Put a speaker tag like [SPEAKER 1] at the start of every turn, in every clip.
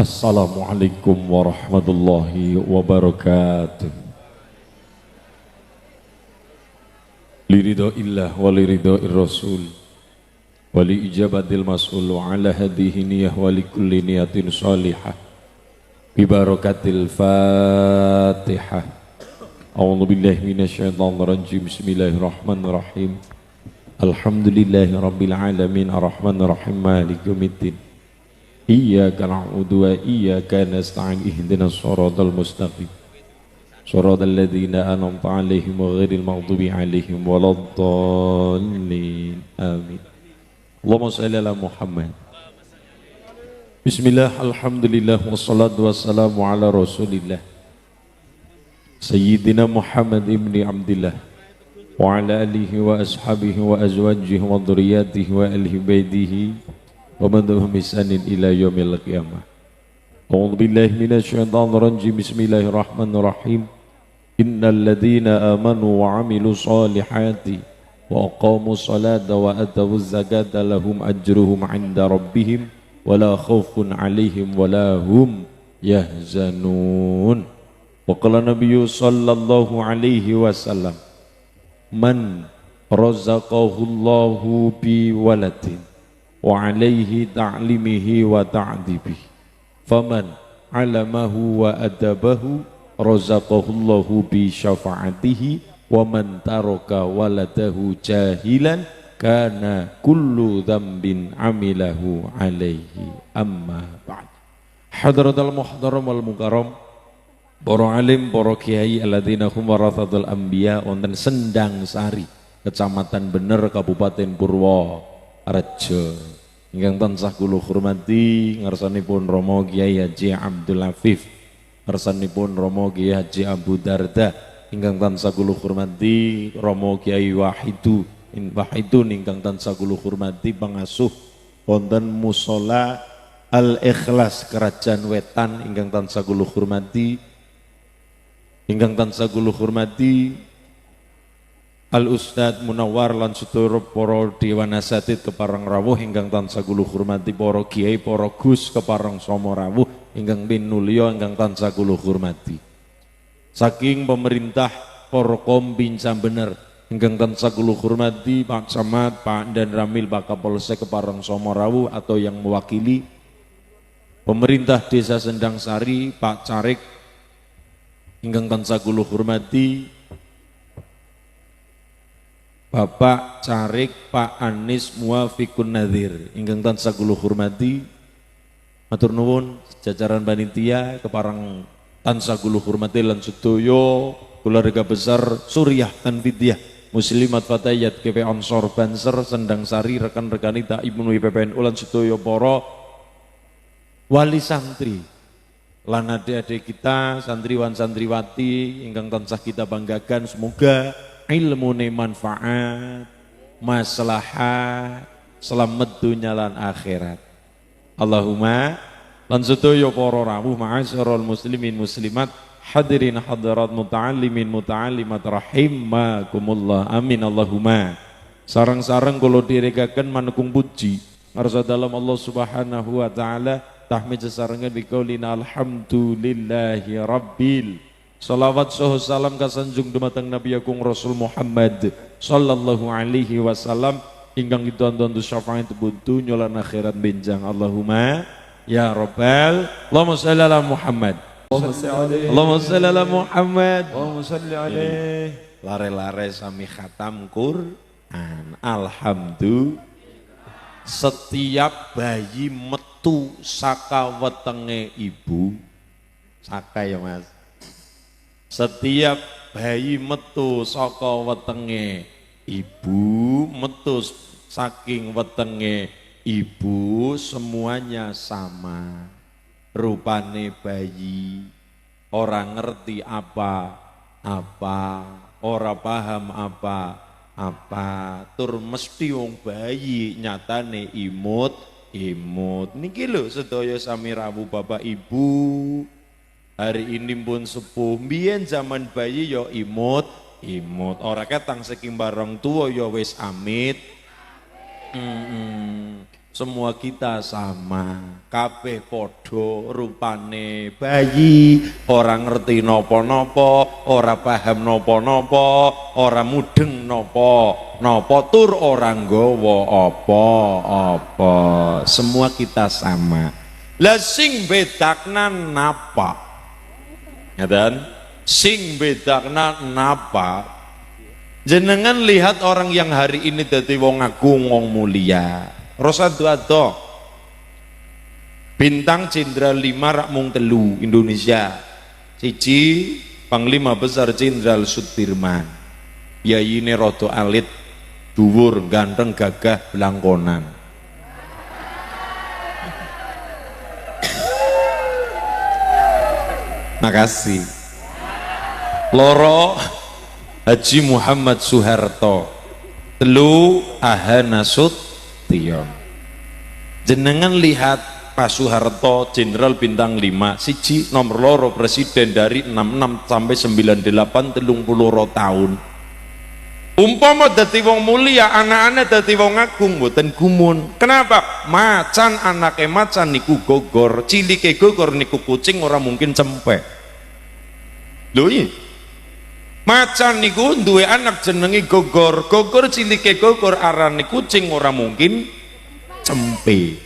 [SPEAKER 1] Assalamualaikum warahmatullahi wabarakatuh. Liridho illah wa liridho ir-rasul wa li ijabatil mas'ul ala hadihi niyah wa li kulli niyatin salihah bi barakatil fatihah. A'udzu billahi minasyaitonir rajim. Bismillahirrahmanirrahim. Alhamdulillahi rabbil alamin arrahmanir rahim maliki yaumiddin. Iyyaka na'budu wa iyyaka nasta'in ihdinas siratal mustaqim siratal ladzina an'amta 'alaihim ghairil maghdubi 'alaihim waladdallin amin. Allahumma shalli ala Muhammad. Bismillah, alhamdulillah, wassalatu wassalamu ala rasulillah Sayyidina Muhammad ibni Abdillah wa ala alihi wa ashabihi wa azwajihi wa dhurriyyatihi wa ahli baitihi wa man tabi'ahum bi ihsanin ila yaumil qiyamah. A'udzu billahi minasyaitonir rajim. Bismillahirrahmanirrahim. Innal ladzina amanu wa 'amilus solihati wa aqamus salata wa atawuz zakata lahum ajruhum 'inda rabbihim wa la khaufun 'alaihim wa la hum yahzanun. Wa qala nabiyyu sallallahu alaihi wasallam, man razaqahu Allahu bi waladin wa alaihi ta'limihi wa ta'dibihi faman alamahu wa adabahu razaqahullahu bi syafa'atihi wa man taraka waladahu jahilan kana kullu dzambin amilahu alaihi amma ba'd. Hadratal muhtaram wal mukarram, para alim, para kiai alladzina hum warathatul anbiya wonten Sendang Sari, Kecamatan Bener, Kabupaten Purworejo. Ingkang tansah kula hormati ngarsanipun Rama Kiai Haji Abdul Afif, ngarsanipun Rama Kiai Haji Abu Darda, ingkang tansah kula hormati Rama Kiai Wahidun ingkang tansah kula hormati pangasuh wonten Mushola Al Ikhlas Kerajaan Wetan, ingkang tansah kula hormati Al Ustad Munawwar lan sedaya para dewan asatid keparang rawuh ingkang tansah kula hormati, para kiai, para gus keparang sama rawuh ingkang pinulya ingkang tansah kula hormati. Saking pemerintah para Kombinca Bener ingkang tansah kula hormati, Pak Camat, Pak Dan Ramil, Pak Kapolsek keparang sama rawuh atau yang mewakili pemerintah Desa Sendang Sari, Pak Carik ingkang tansah kula hormati, Bapak Carik Pak Anis Muwafiqun Nadhir ingkang tansah kula hormati, matur nuwun jajaran panitia keparang tansah kula hormati lan sedaya keluarga besar Suriah Tanfidiyah Muslimat Fatayat GP Ansor Banser Sendang Sari, rekan-rekan ita Ibnu PPNU lan sedaya para wali santri lan adik-adik kita santriwan santriwati ingkang tansah kita banggakan. Semoga ilmune manfaat, maslahat, selamat dunya lan akhirat. Allahumma lan sedaya para rawuh ma'asyiral muslimin muslimat, hadirin hadirat, muta'allimin muta'allimat rahimakumullah. Amin Allahumma. Sareng-sareng kula direkaken manekung puji ngarsa dalam Allah Subhanahu wa taala, tahmid sesarengan biqaulina alhamdulillahi rabbil. Salawat saha salam kasanjung dumateng Nabi Agung Rasul Muhammad sallallahu alaihi wasallam ingkang ditonton syafaat buntu nyolan akhirat benjang. Allahumma ya rabbal. Allahumma shalli ala Muhammad. Allahumma shalli ala Muhammad. Allahumma shalli alaihi. Lare-lare sami khatam Quran. Alhamdulillah. Setiap bayi metu saka wetenge ibu, saka ya Mas. Setiap bayi metu saka wetenge ibu, metu saking wetenge ibu, semuanya sama. Rupane bayi, orang ngerti apa-apa, ora paham apa-apa, tur mesti wong bayi nyatane imut. Niki lho sedaya sami rawuh Bapak Ibu. Hari ini pun sepuh, mbiyen zaman bayi ya imut, ora ketang saking bareng tua ya wis amit. Semua kita sama, kabeh podo rupane bayi, orang ngerti nopo-nopo, ora paham nopo-nopo, ora mudeng nopo tur orang gowo apa. Semua kita sama. Lah sing bedakna napa? Ngeten? Sing bedakna napa? Jenengan lihat orang yang hari ini dadi wong agung, wong mulia. Rosado bintang Jenderal 5 rak mung 3 Indonesia. Siji Panglima Besar Jenderal Sudirman. Yayine rada alit, dhuwur, ganteng, gagah, blangkonan. Makasih. Loro Haji Muhammad Soeharto. Telu Ahana Sution. Jenengan lihat Pak Soeharto Jenderal bintang 5, siji nomor loro presiden dari 66 sampai 98 32 tahun. Umpama dadi wong mulia, anak-anak dadi wong agung mboten gumun. Kenapa? Macan anake macan niku gogor, cilike gogor niku kucing ora mungkin cempek. Lho iya. Macan niku duwe anak jenenge gogor, gogor cilike gogor arane kucing ora mungkin cempe.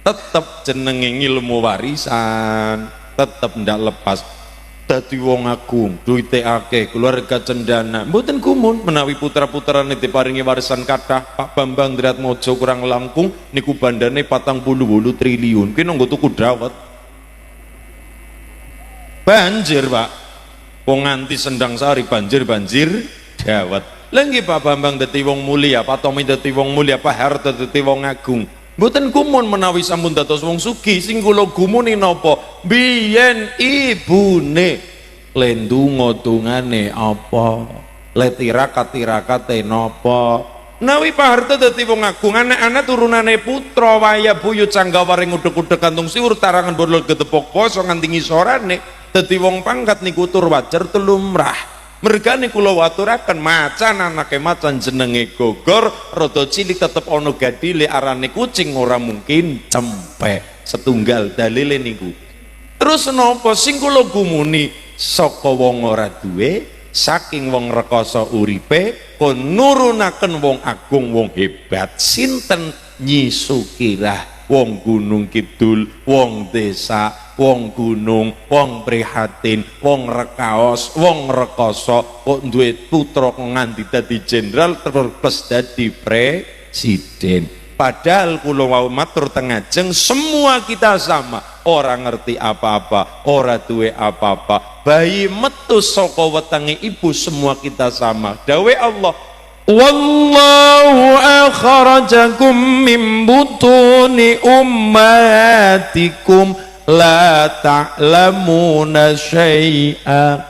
[SPEAKER 1] Tetep jenenge ilmu warisan, tetep ndak lepas. Dadi wong agung, duwite akeh, keluarga cendana, mboten gumun menawi putra-putrane diparingi warisan kathah. Pak Bambang Dratmojo kurang langkung niku bandane 48 triliun. Ki nanggo tuku dawet. Banjir, Pak. Wong nganti Sendang Sari banjir dawet. Lha nggih Pak Bambang dadi wong mulia, Pak Tommy dadi wong mulia, Pak Harto dadi wong agung. Mboten gumun menawi sampun dados wong sugih. Sing kula gumuni napa? Biyen ibune lendungo tungane apa? Letirakat-tirakate napa? Menawi Pak Harto dadi wong agung, anak-anak turunane putra waya buyut Canggawaring udhek-udhek kantung siwur tarangan borlol gedepok poso nganti ngisorane dadi wong pangkat niku tur wajar telumrah. Mergane kula waturaken macan anake macan jenenge gogor, rada cilik tetep ana gadile arane kucing ora mungkin cempek. Setunggal dalile niku. Terus napa sing kula gumuni saka wong ora duwe, saking wong rekoso uripe kon nurunaken wong agung wong hebat. Sinten? Nyi Sukirah, wong Gunung Kidul, wong desa, wong gunung, wong prihatin, wong rekaos, wong rekoso, kok duwe putra nganti dadi jenderal terus dadi presiden. Padahal kula wau matur teng ngajeng semua kita sama, ora ngerti apa-apa, ora duwe apa-apa. Bayi metu saka wetenge ibu semua kita sama. Dawe Allah, wallahu akhrajakum min butuni ummatikum la ta'lamuna syai'a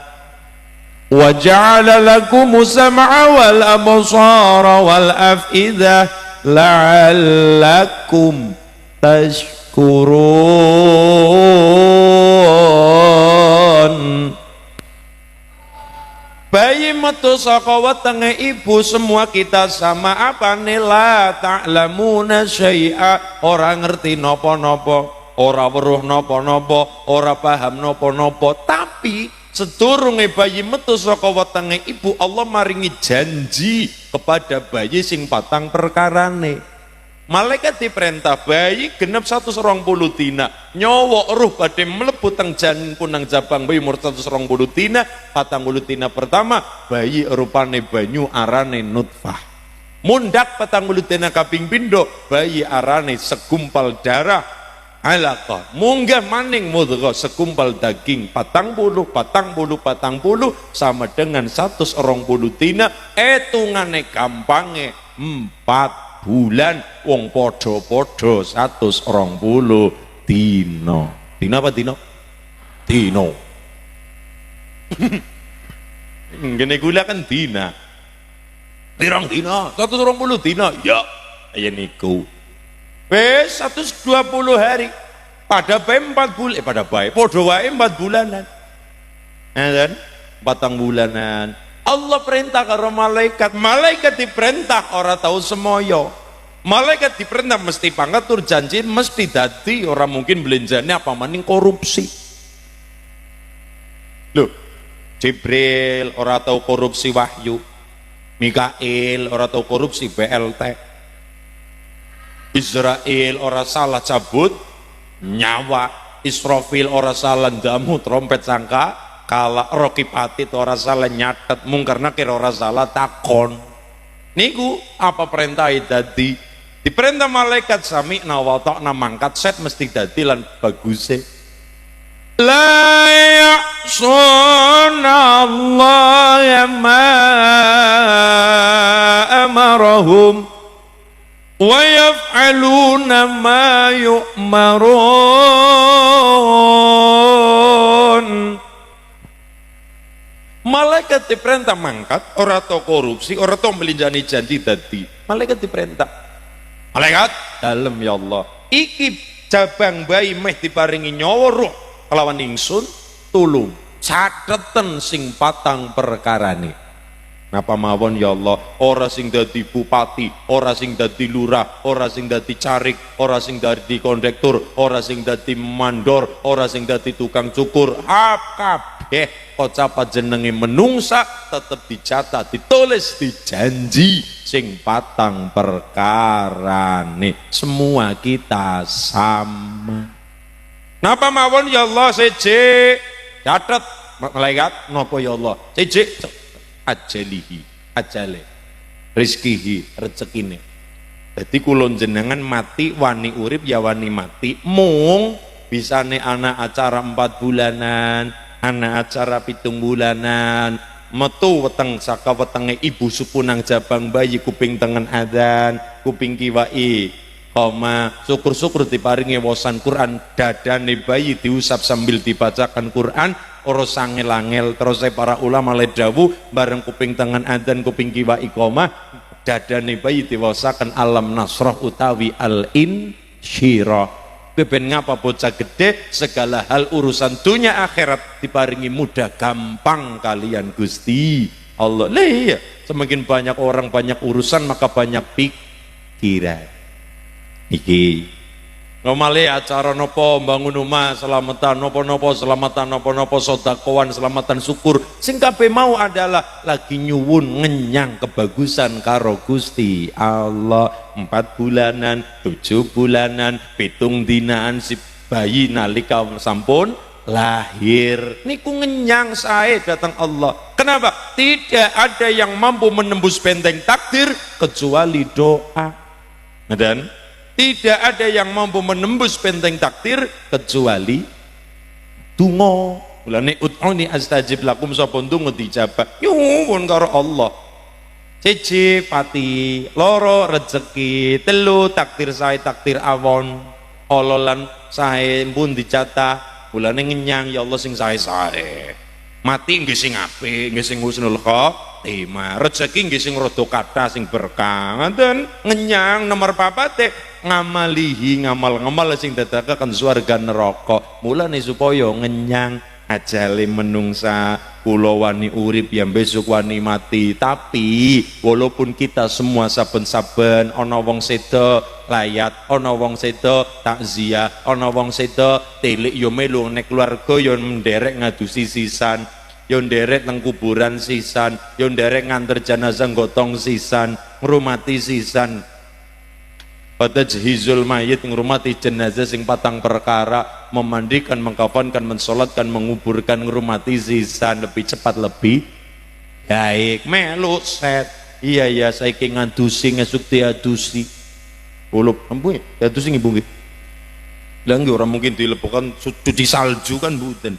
[SPEAKER 1] wa ja'ala lakumus sam'a wal absara wal af'idah la'allakum tashkurun. Bayi metu saka wetenge ibu semua kita sama. Apane? La ta'lamuna syai'a, ora ngerti napa-napa, ora weruh napa-napa, ora paham napa-napa. Tapi sedurunge bayi metu saka wetenge ibu, Allah maringi janji kepada bayi sing patang perkarane. Malaikat diperintah bayi genep 120 dina nyawa ruh badhe mlebu teng janin punang jabang bayi umur 120 dina. 40 dina pertama bayi rupane banyu arane nutfah. Mundak 40 dina kaping pindho bayi arane segumpal darah alaqah. Munggah maning mudghah segumpal daging 40 sama dengan 120 dina. Etungane gampange 4 bulan, wong podo-podo 120 dino. Dino apa dino? Dino. Ngene gula kan dina. Pirang dino? 120 dino. Ya, ya niku. Wes 120 hari. Pada bae 4 bulan, pada bae podo wae 4 bulanan. Dan 4 bulanan. Allah perintah karo malaikat, malaikat diperintah ora tahu semoyo. Malaikat diperintah mesti pangkat tur janji mesti dadi, orang mungkin belanjane apa maning korupsi. Loh, Jibril ora tahu korupsi wahyu, Mikail ora tahu korupsi BLT, Israel ora salah cabut nyawa, Israfil ora salah ndamu trompet sangka kala, Rokipati ora salah nyatet mungkar nakir ora salah takon. Niku apa perintah dadi? Diperintah malaikat sami'na wa ta'na mangkat set mesti dadi lan baguse. La ya'suna Allah ma amarahum wa yaf'aluna ma yu'marun. Malaikat diperintah mangkat, ora tau korupsi, ora tau melinjani janji dadi. Malaikat diperintah. Malaikat dalem ya Allah. Iki jabang bayi meh diparingi nyawa ruh kelawan ingsun tulung cateten sing patang perkarane. Napa mawon ya Allah, ora sing dadi bupati, ora sing dadi lurah, ora sing dadi carik, ora sing dadi kondektur, ora sing dadi mandor, ora sing dadi tukang cukur, kabeh kocapa jenenge menungsa tetep dicatat, ditulis, dijanji sing patang perkarane. Semua kita sama. Napa mawon ya Allah, seje catet malaikat napa ya Allah, seje ajalihi, ajale rizkihi, rezekine. Jadi kulon jenengan mati wani urip ya wani mati, mung bisane anak acara 4 bulanan, anak acara 7 bulanan, metu weteng saka wetenge ibu supunang jabang bayi, kuping tengen adzan, kuping kiwai koma, syukur-syukur diparingi wawasan Quran, dadane bayi diusap sambil dibacakan Quran, ora sangel-angel. Terus para ulama le dawuh bareng kuping tangan adzan kuping kiwa iqamah, dadane bayi diwasakan alam nasrah utawi al-insyirah. Ben ngapa bocah gede segala hal urusan dunia akhirat diparingi mudah gampang kalian Gusti Allah. Lah iya, semakin banyak orang banyak urusan maka banyak pikiran. Iki nomale acara nopo bangun rumah selamatan nopo-nopo selamatan nopo-nopo sodakowan selamatan syukur sing kabeh mau adalah lagi nyuwun ngenyang kebagusan karo Gusti Allah. 4 bulanan 7 bulanan 7 dinaan si bayi nalika sampun lahir niku ngenyang sae datang Allah. Kenapa? Tidak ada yang mampu menembus benteng takdir kecuali doa. Dan tidak ada yang mampu menembus benteng takdir kecuali donga. Mulane ud'uni astajib lakum, sapa ndonga dijabah nyuwun karo Allah. Siji pati, loro rezeki, telu takdir sae takdir awon, ololan sae pun dicatat. Mulane ngenyang ya Allah sing sae-sae. Mati nggih sing apik, nggih sing husnul khotimah. Rezeki nggih sing rada kathah sing berkah. Ngoten ngenyang nomor 4 ngamalihi ngamal-ngamal sing dadakaken swarga neraka. Mulane supaya ngenyang ajale menungsa kula wani urip ya besok wani mati. Tapi walaupun kita semua saben-saben ana wong sedo layat, ana wong sedo takziah, ana wong sedo telik yo melu nek keluarga yo menderek ngadusi sisan, yo nderek nang kuburan sisan, yo nderek nganter jenazah gotong sisan, ngrumati sisan. Pada jihizul mayit ngrumati jenazah sing patang perkara, memandikan, mengkafankan, mensolatkan, menguburkan, ngrumati sisan lebih cepat lebih baik. Melu set. Iya ya saiki ngadusi ngesuk diadusi. Ulup ampun diadusi ibu nggih. Lah nggih ora mungkin dilepokan cuci salju kan mboten.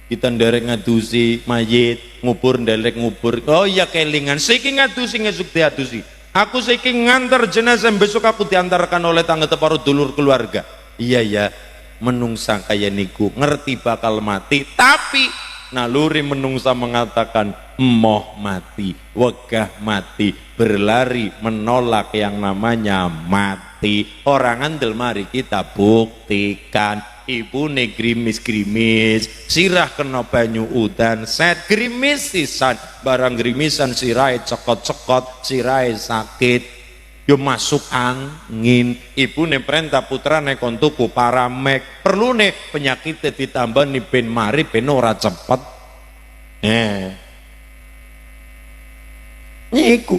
[SPEAKER 1] Kita nderek ngadusi mayit, ngubur nderek ngubur. Oh iya kelingan saiki ngadusi ngesuk diadusi. Aku saiki ngantar jenazah besok aku diantarkan oleh tangga teparo dulur keluarga. Iya ya, menungsa kaya niku ngerti bakal mati, tapi naluri menungsa mengatakan emoh mati, wegah mati, berlari menolak yang namanya mati. Orang andel mari kita buktikan. Ibu ne grimis-grimis, sirah kena banyu udan, set grimis sisan, barang grimisan sirai cekot-cekot, sirai sakit.
[SPEAKER 2] yo masuk angin. Ibune perintah putrane kon tuku Paramek, perlune penyakit ditambah nih ben mari ben ora cepet. Niku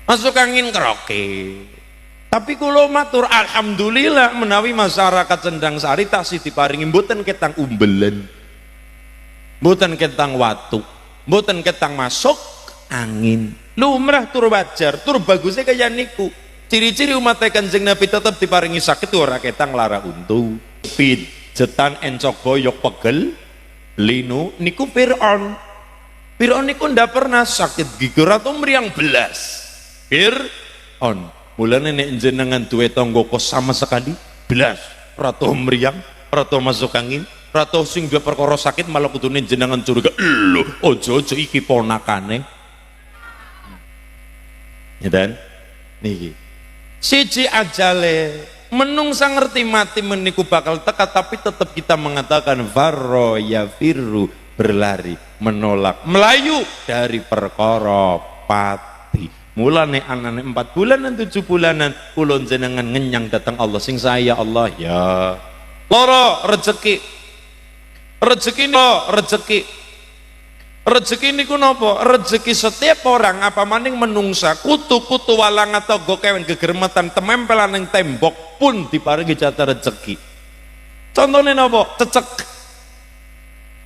[SPEAKER 2] masuk angin keroke. Tapi kula matur alhamdulillah menawi masyarakat Sendang Sari tasih diparingi mboten ketang umbelen, mboten ketang watu, mboten ketang masuk angin. Lumrah tur wajar, tur bagusnya kaya niku. Ciri-ciri umat Kanjeng Nabi tetap diparingi sakit ora ketang lara untu. Pijetan encok boyok pegel linu niku Fir'aun. Fir'aun niku ndak pernah sakit gigi atau meriang belas. Fir'aun mulane nek jenengan duwe tangga kok sama sekali belas ora tau meriang, ora tau masuk angin, ora tau sing duwe perkara sakit malah kudune jenengan curiga lho ojo-ojo iki ponakane. Ya dan niki siji ajale menungsa ngerti mati meniku bakal teka, tapi tetap kita mengatakan farro ya firru, berlari, menolak, melayu dari perkara pati. Mulane anane 4 bulanan 7 bulanan kulon jenengan ngenyang datang Allah sing saya Allah ya loro rezeki niku napa? Rezeki setiap orang apa maning menungsa kutu-kutu walang atau gokewen gegermetan temempelan ning tembok pun diparingi jatah rezeki. Contohnya napa? Cecek.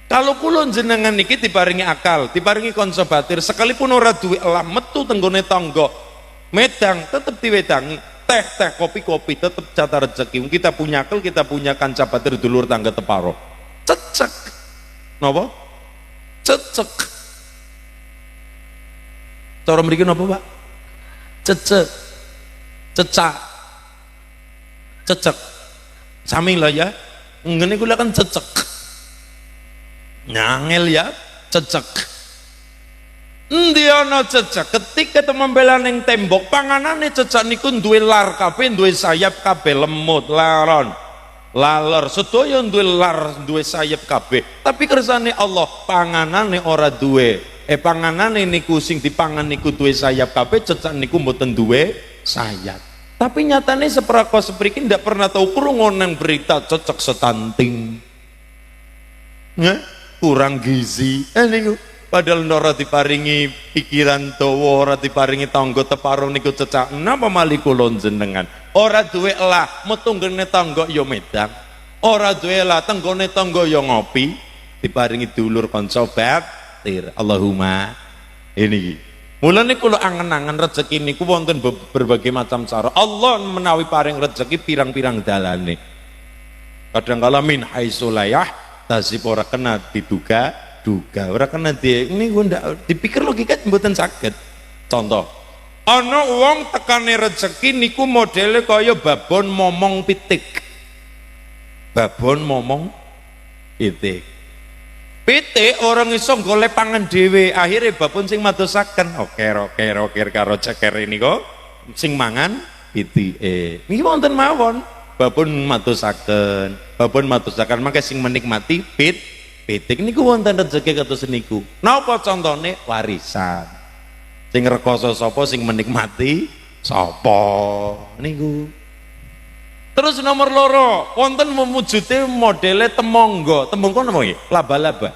[SPEAKER 2] Kalau kulon jenengan niki diparingi akal, diparingi konsobatir, sekalipun ora duwe elah metu tenggone tangga, medang tetep diwedangi, teh kopi tetep jatah rezeki. Kita punya akal, kita punya kanca batir dulur tangga teparo. Cecek. Napa? Cecek. Cara mriki napa, Pak? Cecek. Cecak. Cecek. Sami lah ya. Ngene kula kan cecek. Nyangel ya cecek. Endi ana cecek ketika temembelan ning tembok panganane cecek niku duwe lar kabeh, duwe sayap kabeh, lemut, laron, lalor, sedaya duwe lar, duwe sayap kabeh. Tapi kersane Allah panganane ora duwe. Panganane niku sing dipangan niku duwe sayap kabeh, cecek niku mboten duwe sayap. Tapi nyatane seprako sepriki ndak pernah tahu krungu nang berita cecek stunting. Kurang gizi niku padahal ora diparingi pikiran dawa, ora diparingi tangga teparo niku cecak. Napa mali kula jenengan ora duwe elah metu nggone tangga ya medang, ora duwe elah tenggone tangga ya ngopi, diparingi dulur kanca batir. Allahumma ini mulane kula angen-angen rezeki niku wonten berbagai macam cara. Allah menawi paring rezeki pirang-pirang dalane. Kadang-kala min haitsulayah tasib ora kena diduga, ora kena ini gue ndak dipikir logika mboten saged. Contoh, ana wong tekane rezeki niku modele kaya babon momong pitik. Babon momong pitik. Pitik orang iso golek pangan dhewe, akhirnya babon sing madosaken. Oke karo ceker ini kok sing mangan pitike. Niki wonten mawon. Babon madosaken, maka sing menikmati pitik niku wonten rezeki kados niku. Napa contone? Warisan. Sing rekoso sapa, sing menikmati sapa niku. Terus nomor loro, wonten mewujude modele temonggo. Temonggo napa nggih? Laba-laba.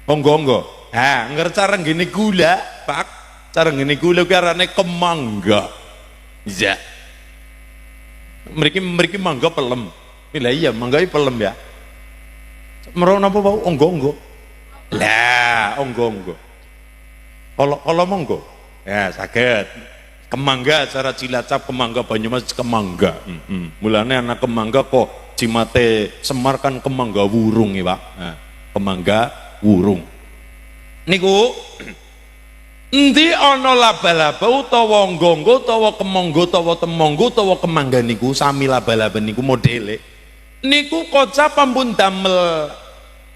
[SPEAKER 2] Onggo-onggo. Ha, cara ngene gula, Pak. Cara ngene gula kuwi arane kemangga. Iya. Mriki mangga pelem. Lah iya mangga pelem ya. Merok napa wau onggo-onggo. Lah onggo-onggo. Kalau monggo. Ya saged. Kemangga cara Cilacap, kemangga Banyumas kemangga. Mulane anak kemangga kok Cimate Semar kan kemangga wurung ya, Pak. Nah, kemangga wurung. Niku endi ana laba-laba utawa nggo-nggo utawa kemangga utawa temangga utawa kemangga niku sami laba-laba niku modele niku kocap ampun damel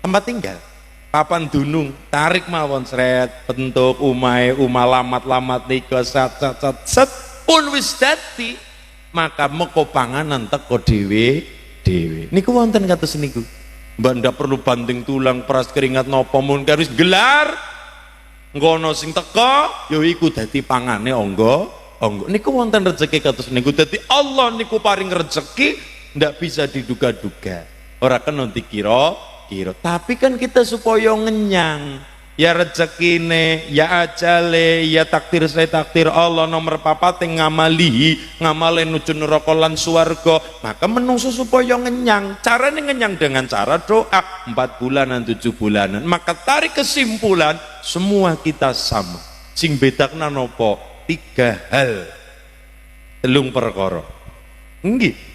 [SPEAKER 2] tempat tinggal papan dunung tarik mawon sret bentuk umahe lamat niku set pun wis dadi maka meko panganan teko dhewe niku wonten kados niku mbak ndak perlu banting tulang peras keringat napa mun wis gelar ngono sing teko ya iku dadi pangane Niku wonten rezeki kados niku. Dadi Allah niku paring rezeki ndak bisa diduga-duga. Ora kena dikira-kira. Tapi kan kita supaya ngenyang. Ya rezekine, ya ajale, ya takdir saya takdir Allah nomor papat ngamalihi, ngamale nuju neraka lan swarga. Maka menungso supaya ngenyang. Carane ngenyang dengan cara doa 4 bulanan 7 bulanan. Maka tarik kesimpulan semua kita sama. Sing bedakna nopo? 3 hal. 3 perkara. Nggih.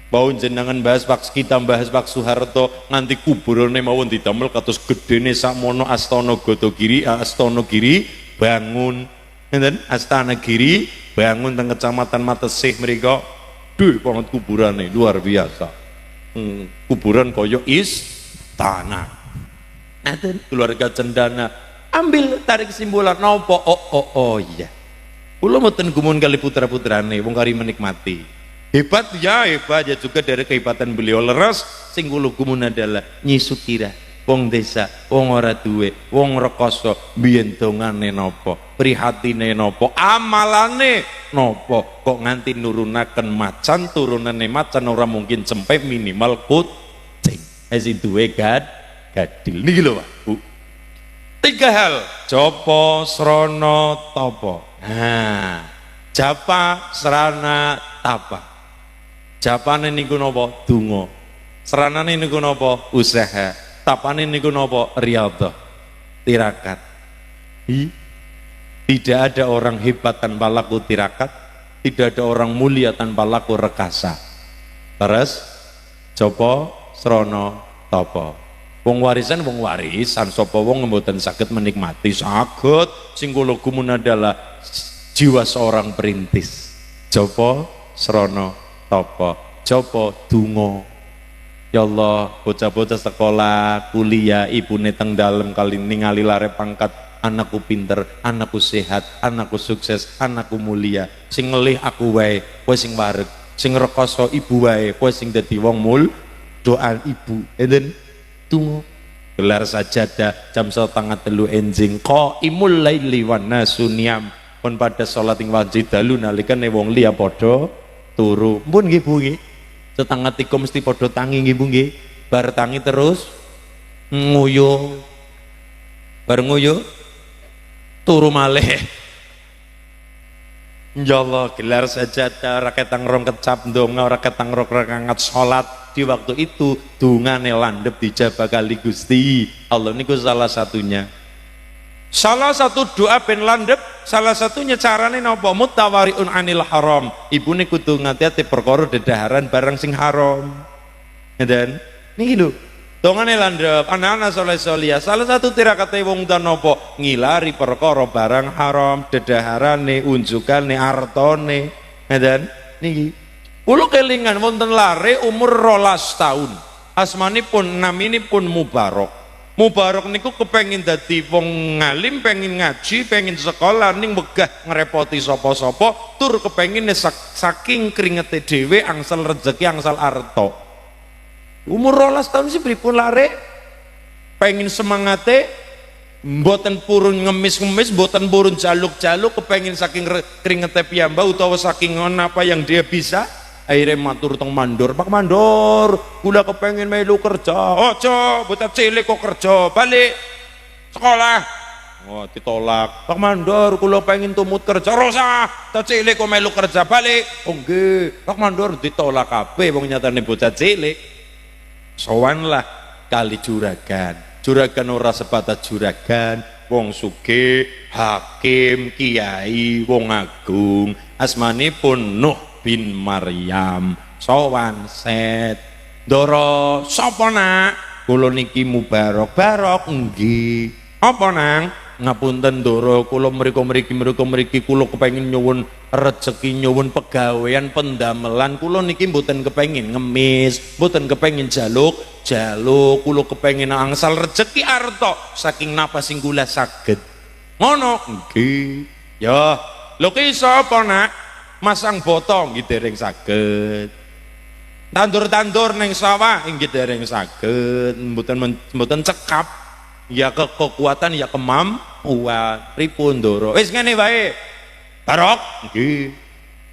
[SPEAKER 2] Bau jenengan bahas kita bahas Pak Soeharto nganti kuburane mawon didamel kados gedene sakmono Astana Godogiri, Astana Giri bangun, ngeten Astana Giri bangun teng Kecamatan Matesih mriku. Duh, banget kuburane luar biasa. Kuburan koyo istana. Ngeten keluarga cendana. Ambil tarik kesimpulan nopo? Oh iya. Kula mboten gumun kali putra-putrane wong kari menikmati. Hebat ya juga dari kehebatan beliau leres sing kula gumun adalah nyisukira wong desa, wong ora duwe, wong rekoso biyen dongane napa, prihatine napa, amalane napa, kok nganti nurunaken macan, turunane macan ora mungkin cempe minimal kucing. Esi duwe gadil niki lho Pak Bu. 3 hal, japa, srana, tapa. Nah, japa, srana, tapa. Japane niku napa? Donga. Seranane niku napa? Usaha. Tapane niku napa? Riyadhah. Tirakat. Tidak ada orang hebat tanpa laku tirakat, tidak ada orang mulia tanpa laku rekasa. Terus japa, srana, tapa. Wong warisan sapa wong mboten saged menikmati saged. Sing kula gumun adalah jiwa seorang perintis. Japa, srana, tapa, japa, donga. Ya Allah, bocah-bocah sekolah, kuliah, ibune teng dalem kali ningali lare pangkat, anakku pinter, anakku sehat, anakku sukses, anakku mulia. Sing ngelih aku wae, kowe sing wareg. Sing rekoso ibu wae, kowe sing dadi wong mul. Doa ibu, eden donga. Gelar sajadah jam 2:30 enjing. Qaimul laili wan nasu niyam. Pun pada salat ing wajib dalu nalikane wong liya padha turu. Mpun nggih Bu nggih. 2:30 mesti padha tangi nggih Bu nggih. Bar tangi terus nguyuh. Bar nguyuh turu malih. Insyaallah gelar sajadah ora ketang rong kecap ndonga, ora ketang rong rakaat salat. Di waktu itu dungane landhep dijabah kali Gusti Allah. Niku salah satunya. Salah satu doa ben landhep, salah satunya carane napa? Mutawariun anil haram. Ibune kudu ngati-ati perkara dedaharan barang sing haram. Ngeten. Niki lho. Dongane landhep, anak-anak saleh-salihah. Salah satu tirakate wong ta napa? Ngilari perkara barang haram, dedaharane, unjukane, artone. Ngeten. Niki. Kula kelingan wonten lare umur 12 tahun. Asmanipun naminipun Mubarak. Mubarak niku kepengin dadi wong ngalim, pengin ngaji, pengin sekolah ning wegah ngrepoti sapa-sapa, tur kepengin saking kringete dhewe angsal rezeki, angsal arta. Umur 12 tahun sih pripun lare? Pengin semangate mboten purun ngemis-ngemis, mboten purun jaluk-jaluk, kepengin saking kringete piyambak utawa saking apa yang dia bisa. Akhirnya matur teng mandor, Pak Mandor, kula kepengin melu kerja. Ojo, bocah cilik kok kerja, balik sekolah. Oh, ditolak. Pak Mandor, kula pengen tumut kerja. Rosa, bocah cilik kok melu kerja, balik. Oh nggih, Pak Mandor ditolak kabeh wong nyatane bocah cilik. Sowan lah kali juragan. Juragan ora sebatas juragan, wong sugih, hakim, kiai, wong agung. Asmanipun Nuh bin Maryam. Sowan set ndoro sapa nak? Kula niki Mubarak. Barok nggih. Apa nang? Ngapunten ndoro, kula mriki kula kepengin nyuwun rezeki, nyuwun pegawean pendamelan. Kula niki mboten kepengin ngemis, mboten kepengin jaluk, kula kepengin angsal rezeki arta saking napa sing kula saged. Ngono nggih. Ya, lho ki sapa nak? Masang botong nggih dereng saged. Tandur-tandur ning sawah nggih dereng saged, mboten cekap. Ya kekuatan ya kemampuan. Pripun ndoro. Wis ngene wae. Barok nggih.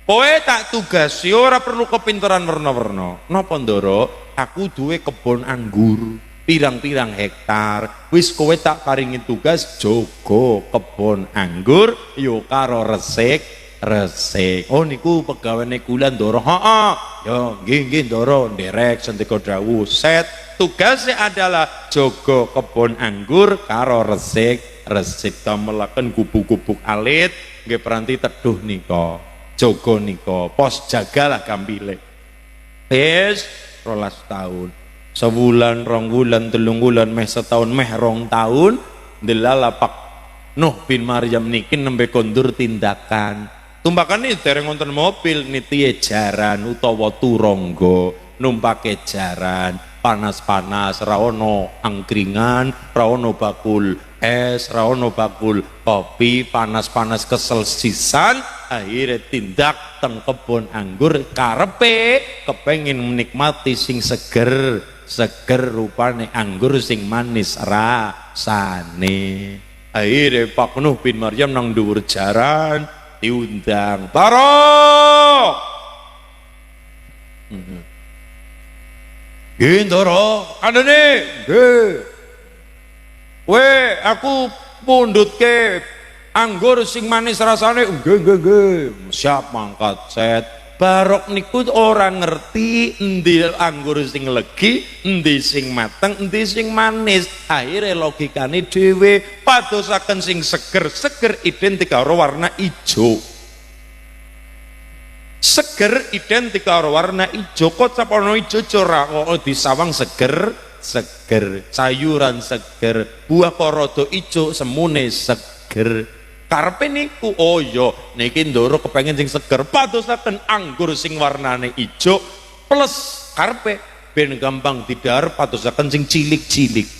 [SPEAKER 2] Kowe tak tugasi ora perlu kepinteran werna-werna. Napa Ndara? Aku duwe kebon anggur pirang-pirang hektar. Wis kowe tak paringi tugas jaga kebon anggur yo karo resik. Oh niku pegawane kula Ndara. Heeh. Ya nggih Ndara nderek sendika dawuh. Set tugasnya adalah jaga kebon anggur karo resik damelaken gubuk-gubuk alit nggih peranti teduh nika. Jaga nika, pos jagalah gampile. Wis 12 tahun. Sebulan, 2 bulan, 3 bulan, meh setahun, meh 2 tahun, ndelala Pak Nuh bin Maryam niki nembe kondur tindakan. Tumbakan ini dereng wonten mobil niti jaran utawa turangga numpake jaran panas-panas ra ono angkringan, ra ono bakul es, ra ono bakul kopi, panas-panas kesel sisan, akhirnya tindak teng kebon anggur karepe kepengin menikmati sing seger rupane anggur sing manis rasane. Akhirnya Pak Nuh bin Maryam nang dhuwur jaran diundang Barok. Nggih Ndara, kandhane nggih. Aku pundhutke anggur sing manis rasane. Nggih. Siap mangkat set. Barok niku ora ngerti endi anggur sing legi, endi sing mateng, endi sing manis. Akhire logikane dhewe padosaken sing seger identik karo warna ijo. Seger identik karo warna ijo. Kocap ana ijo ora kok disawang seger. Sayuran seger, buah korodo ijo semune seger. Karepe niku oh ya niki Ndara kepengen sing seger padosaken anggur sing warnane ijo plus karepe ben gampang didhahar padosaken sing cilik-cilik.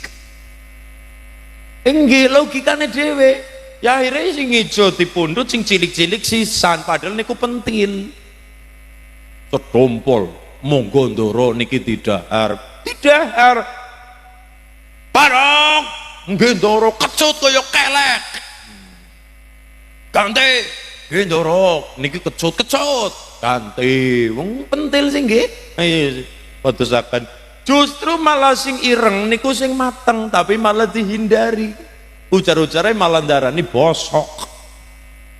[SPEAKER 2] Nggih logikane dhewe. Ya akhirnya sing ijo dipundhut sing cilik-cilik sisan padahal niku pentil. Sedompol monggo Ndara niki didhahar. Barok nggih Ndara kecut kaya kelek. Ganti nggih Ndara niki kecut ganti wong pentil sing nggih padosaken justru malah sing ireng niku sing mateng tapi malah dihindari ujar-ujare malah ndarani bosok.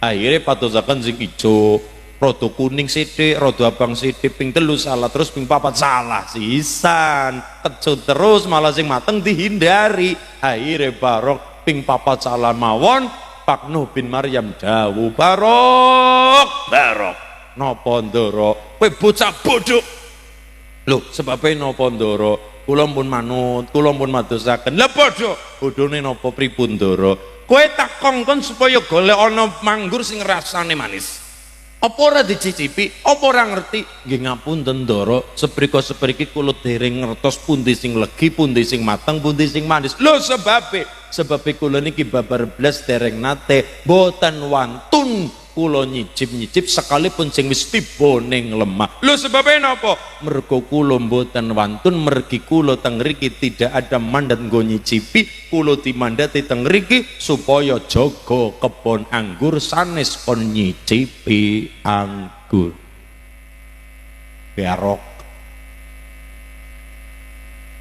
[SPEAKER 2] Akhirnya padosaken sing ijo rada kuning sithik, rada abang sithik, ping 3 salah, terus ping 4 salah sisan. Kecut terus malah sing mateng dihindari. Akhire Barok ping 4 salah mawon, Pak Nuh bin Maryam dawuh, Barok. Napa Ndara? Kowe bocah bodho. Lho, sebabe napa Ndara? Kula pun manut, kula pun madosaken. Lah bodho, bodhone napa pripun Ndara? Kowe tak kongkon supaya golek ana anggur sing rasane manis. Apa ora dicicipi, apa ora ngerti? Nggih ngapunten Ndara, seprika-sepriki kula dereng ngertos pundi sing legi, pundi sing mateng, pundi sing manis. Lho sebabe kula niki babar blas dereng nate boten wantun kula nyicip-nyicip sekalipun sing wis tiba ning lemah. Lho sebabe napa? Mergo kula mboten wantun, mergi kula teng mriki tidak ada mandat nggo nyicipi, kula dimandati teng mriki supaya jaga kebon anggur sanes kon nyicipi anggur. Barok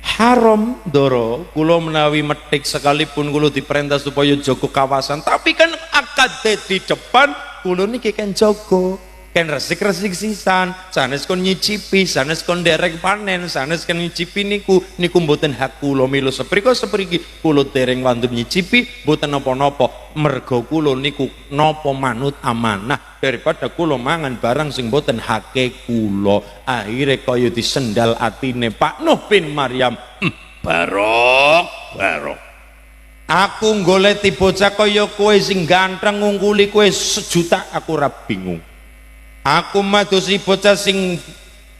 [SPEAKER 2] haram Ndara, kula menawi metik sekalipun kula diperintah supaya jaga kawasan, tapi kan akade di depan kula niki kan jaga, kan resik-resik sisan, sanes kon nyicipi, sanes kon derek panen, sanes kon nyicipi niku mboten hak kula mila seprika-sepriki kula dereng wantun nyicipi, mboten napa-napa, mergo kula niku napa manut amanah daripada kula mangan barang sing mboten hake kula. Akhire kaya disendal atine Pak Nuh bin Maryam. Barok. Aku goleti bocah kaya kowe sing ganteng ngungkuli kowe 1 juta aku ora bingung. Aku madosi bocah sing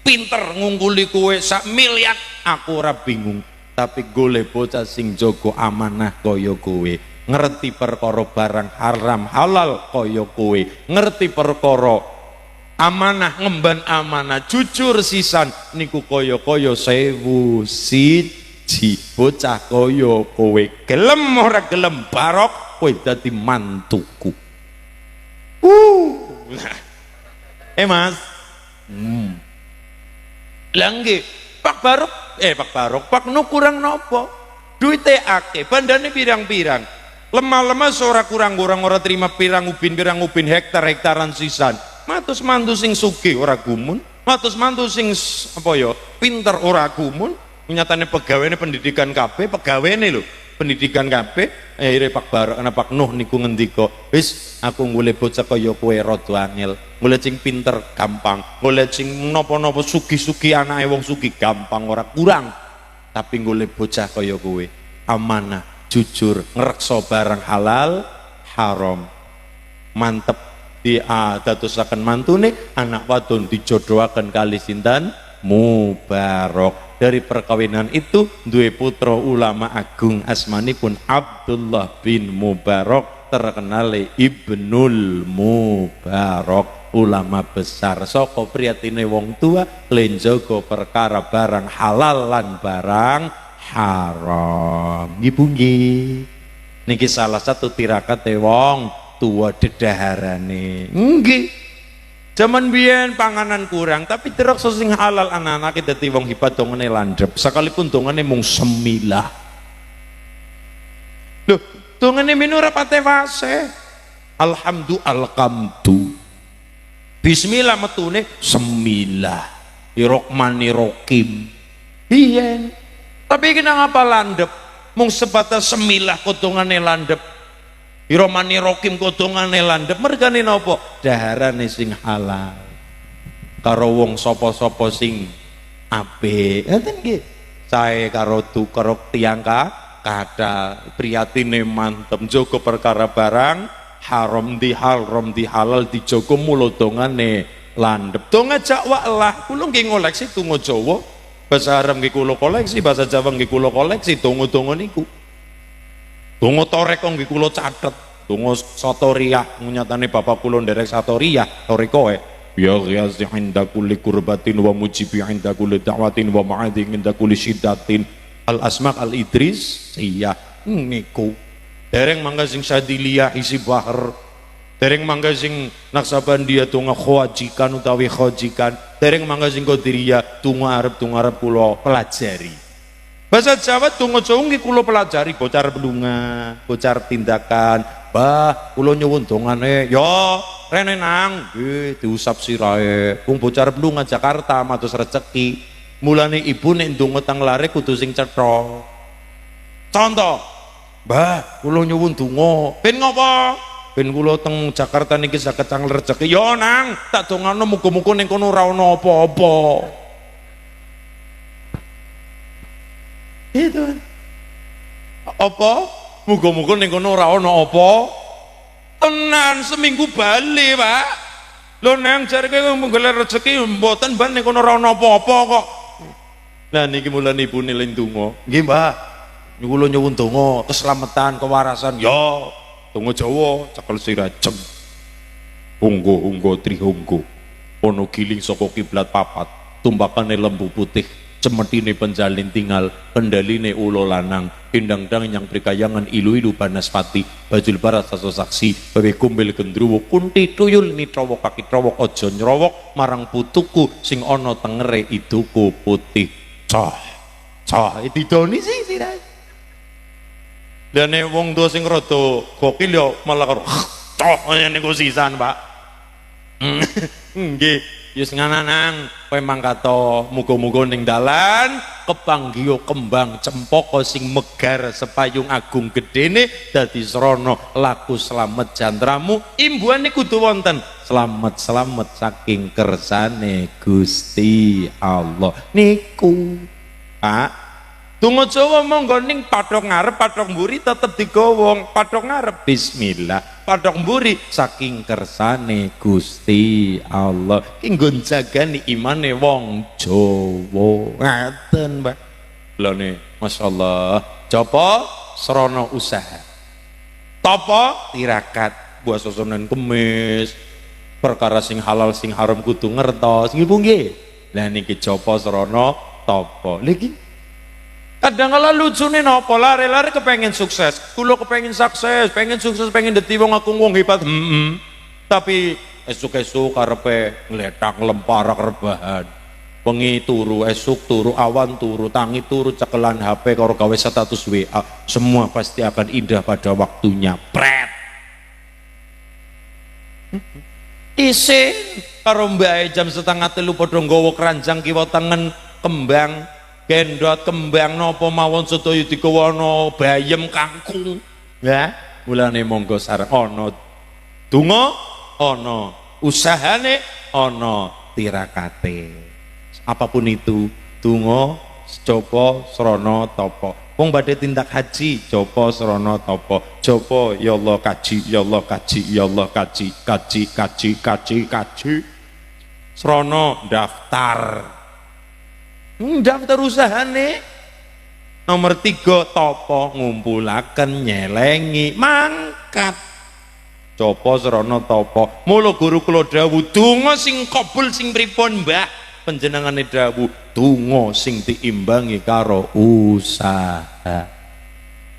[SPEAKER 2] pinter ngungkuli kowe 1 miliar aku ora bingung. Tapi golek bocah sing jaga amanah kaya kowe, ngerti perkara barang haram halal kaya kowe, ngerti perkara amanah ngemban amanah jujur sisan niku kaya-kaya 1000 siji bocah kaya kowe. Gelem ora gelem Barok kowe dadi mantuku. Mas. Lah nggih, Pak Barok, Pak Nu kurang napa? Duite akeh, bandane pirang-pirang. Lemah-lemah ora kurang-kurang ora terima pirang ubin hektar-hektaran sisan. Matus mantu sing sugih ora gumun, matus mantu sing apa ya, pinter ora gumun. Nyatane pegawene pendidikan kabeh, pegawene lho, pendidikan kabeh. Akhire Pak Barok ana Pak Nuh niku ngendika, "Wis aku golek bocah kaya kowe rada angel. Golek sing pinter gampang, golek sing napa-napa sugih-sugih anake wong sugih gampang ora kurang. Tapi golek bocah kaya kowe amanah, jujur, ngreksa barang halal, haram. Mantep dadosaken mantune anak wadon dijodohaken kali sinten Mubarok. Dari perkawinan itu duwe putra ulama agung asmanipun Abdullah bin Mubarok, terkenal Ibnul Mubarok, ulama besar saka priyatine wong tua len jaga perkara barang halal lan barang haram. Nggih niki salah satu tirakate wong tua dedaharane. Nggih. Zaman biyen panganan kurang, tapi terus sing halal anak-anak dadi wong hebat dongane landhep, sekalipun dongane mung semilah. Loh, dongane menu ora pate wase. Alhamdu. Bismillah metune semilah. Irokmani rokim. Biyen. Tapi kena ngapa landhep? Mung sebatas semilah kodongane landhep. Iromani rokim kodongane landhep, mergane napa? Daharane sing halal. Karo wong sapa-sapa sing apik. Ngoten nggih. Sae karo tiyang kada priyatine mantep jaga perkara barang haram di halal dijaga mula dongane landhep. Donga Jawa lah, kula nggih ngoleksi donga Jawa. Bahasa Arab nggih kula koleksi, bahasa Jawa nggih kula koleksi donga-donga niku. Donga toreko nggih kula catet, donga satoriyah nyatane bapak kula nderek satoriyah torekoe. Ya ghazi inda kulli kurbatin wa mujibi inda kulli da'watin wa ma'adhi inda kulli syiddatin. Al asmaq al idris iya niku. Dereng mangga sing sadiliyah isi bahar. Dereng mangga sing naksabandia donga khawajikan utawi khajikan. Dereng mangga sing qadiriyah donga arep kula pelajari. Bahasa Jawa donga Jawa nggih kula pelajari, bocor belunga, bocor tindakan. Mbah, kula nyuwun dongane. Ya, rene nang nggih diusap sirahe. Wong bocor belunga Jakarta matus rezeki. Mulane ibu nek ndonga teng lare kudu sing cetha. Contoh, Mbah, kula nyuwun donga. Ben ngopo? Ben kula teng Jakarta niki saged cangkel rezeki. Ya nang, tak dongano muga-muga ning kono ora ana apa-apa. Itu apa? Muga-muga ning kono ora ana apa. Tenan seminggu bali, Pak. Lho nang jareke golek rezeki mboten ban ning kono ora ana apa-apa kok. Lah niki mulane ibune len donga. Nggih, Mbah. Kula nyuwun donga keselamatan, kewarasan. Ya, donga Jawa cekel sirajeng. Unggo trihunggo. Ana giling saka kiblat papat, tumbakane lembu putih. Cemetine penjalin tinggal, kendaline ulo lanang, indang-dang yang prikayangan ilu-ilu banaspati, bajul barat saso saksi, babe kumbel gendruwo, kunti tuyul nitrowok kaki trowok ojo nyerowok, marang putuku sing ono tengere iduku putih. Cah, didoni sih sirai. Dan wong do sing rada gokil yo malah karo cah niku sisan, Pak. Nggih. Yus ngananang kowe mangkato muga-muga ning dalan kepanggih kembang cempaka sing megar sepayung agung gedene dadi srana laku slamet jantramu imbuhane kudu wonten slamet saking kersane Gusti Allah niku. Pak donga Jawa monggo ning pathok ngarep pathok mburi tetep digawa pathok ngarep bismillah pathok mburi saking kersane Gusti Allah ki nggon jagani imane wong Jawa ngaten Mbak. Lane masyaallah japa srana usaha tapa tirakat buah sosonan kemis perkara sing halal sing haram kudu ngertos nggih Bu nggih. Lah niki japa srana tapa lagi kadang kala lucune napa lare-lare kepengen sukses kula kepengen sukses pengen dadi wong aku wong hebat Tapi esuk-esuk karepe ngletak lempar rebahan. Wengi turu, esuk turu, awan turu, tangi turu, cekelan HP karo gawe status WA, semua pasti akan indah pada waktunya. Pret. Isin karo mbae jam 2:30 padha nggawa keranjang kiwa tengen kembang, gendot kembang napa mawon sedaya digawana bayem kangkung. Ya, mulane monggo sareng ana donga, ana usahane, ana tirakate. Apapun itu, donga japa srana tapa. Wong badhe tindak haji japa srana tapa. Japa ya Allah kaji, ya Allah kaji, ya Allah kaji, kaji. Srana daftar. Daftar usahane. Nomor 3 tapa ngumpulaken nyelengi mangkat. Japa srana tapa. Mula guru kula dawuh donga sing kabul sing pripun, Mbah? Panjenengane dawuh donga sing diimbangi karo usaha.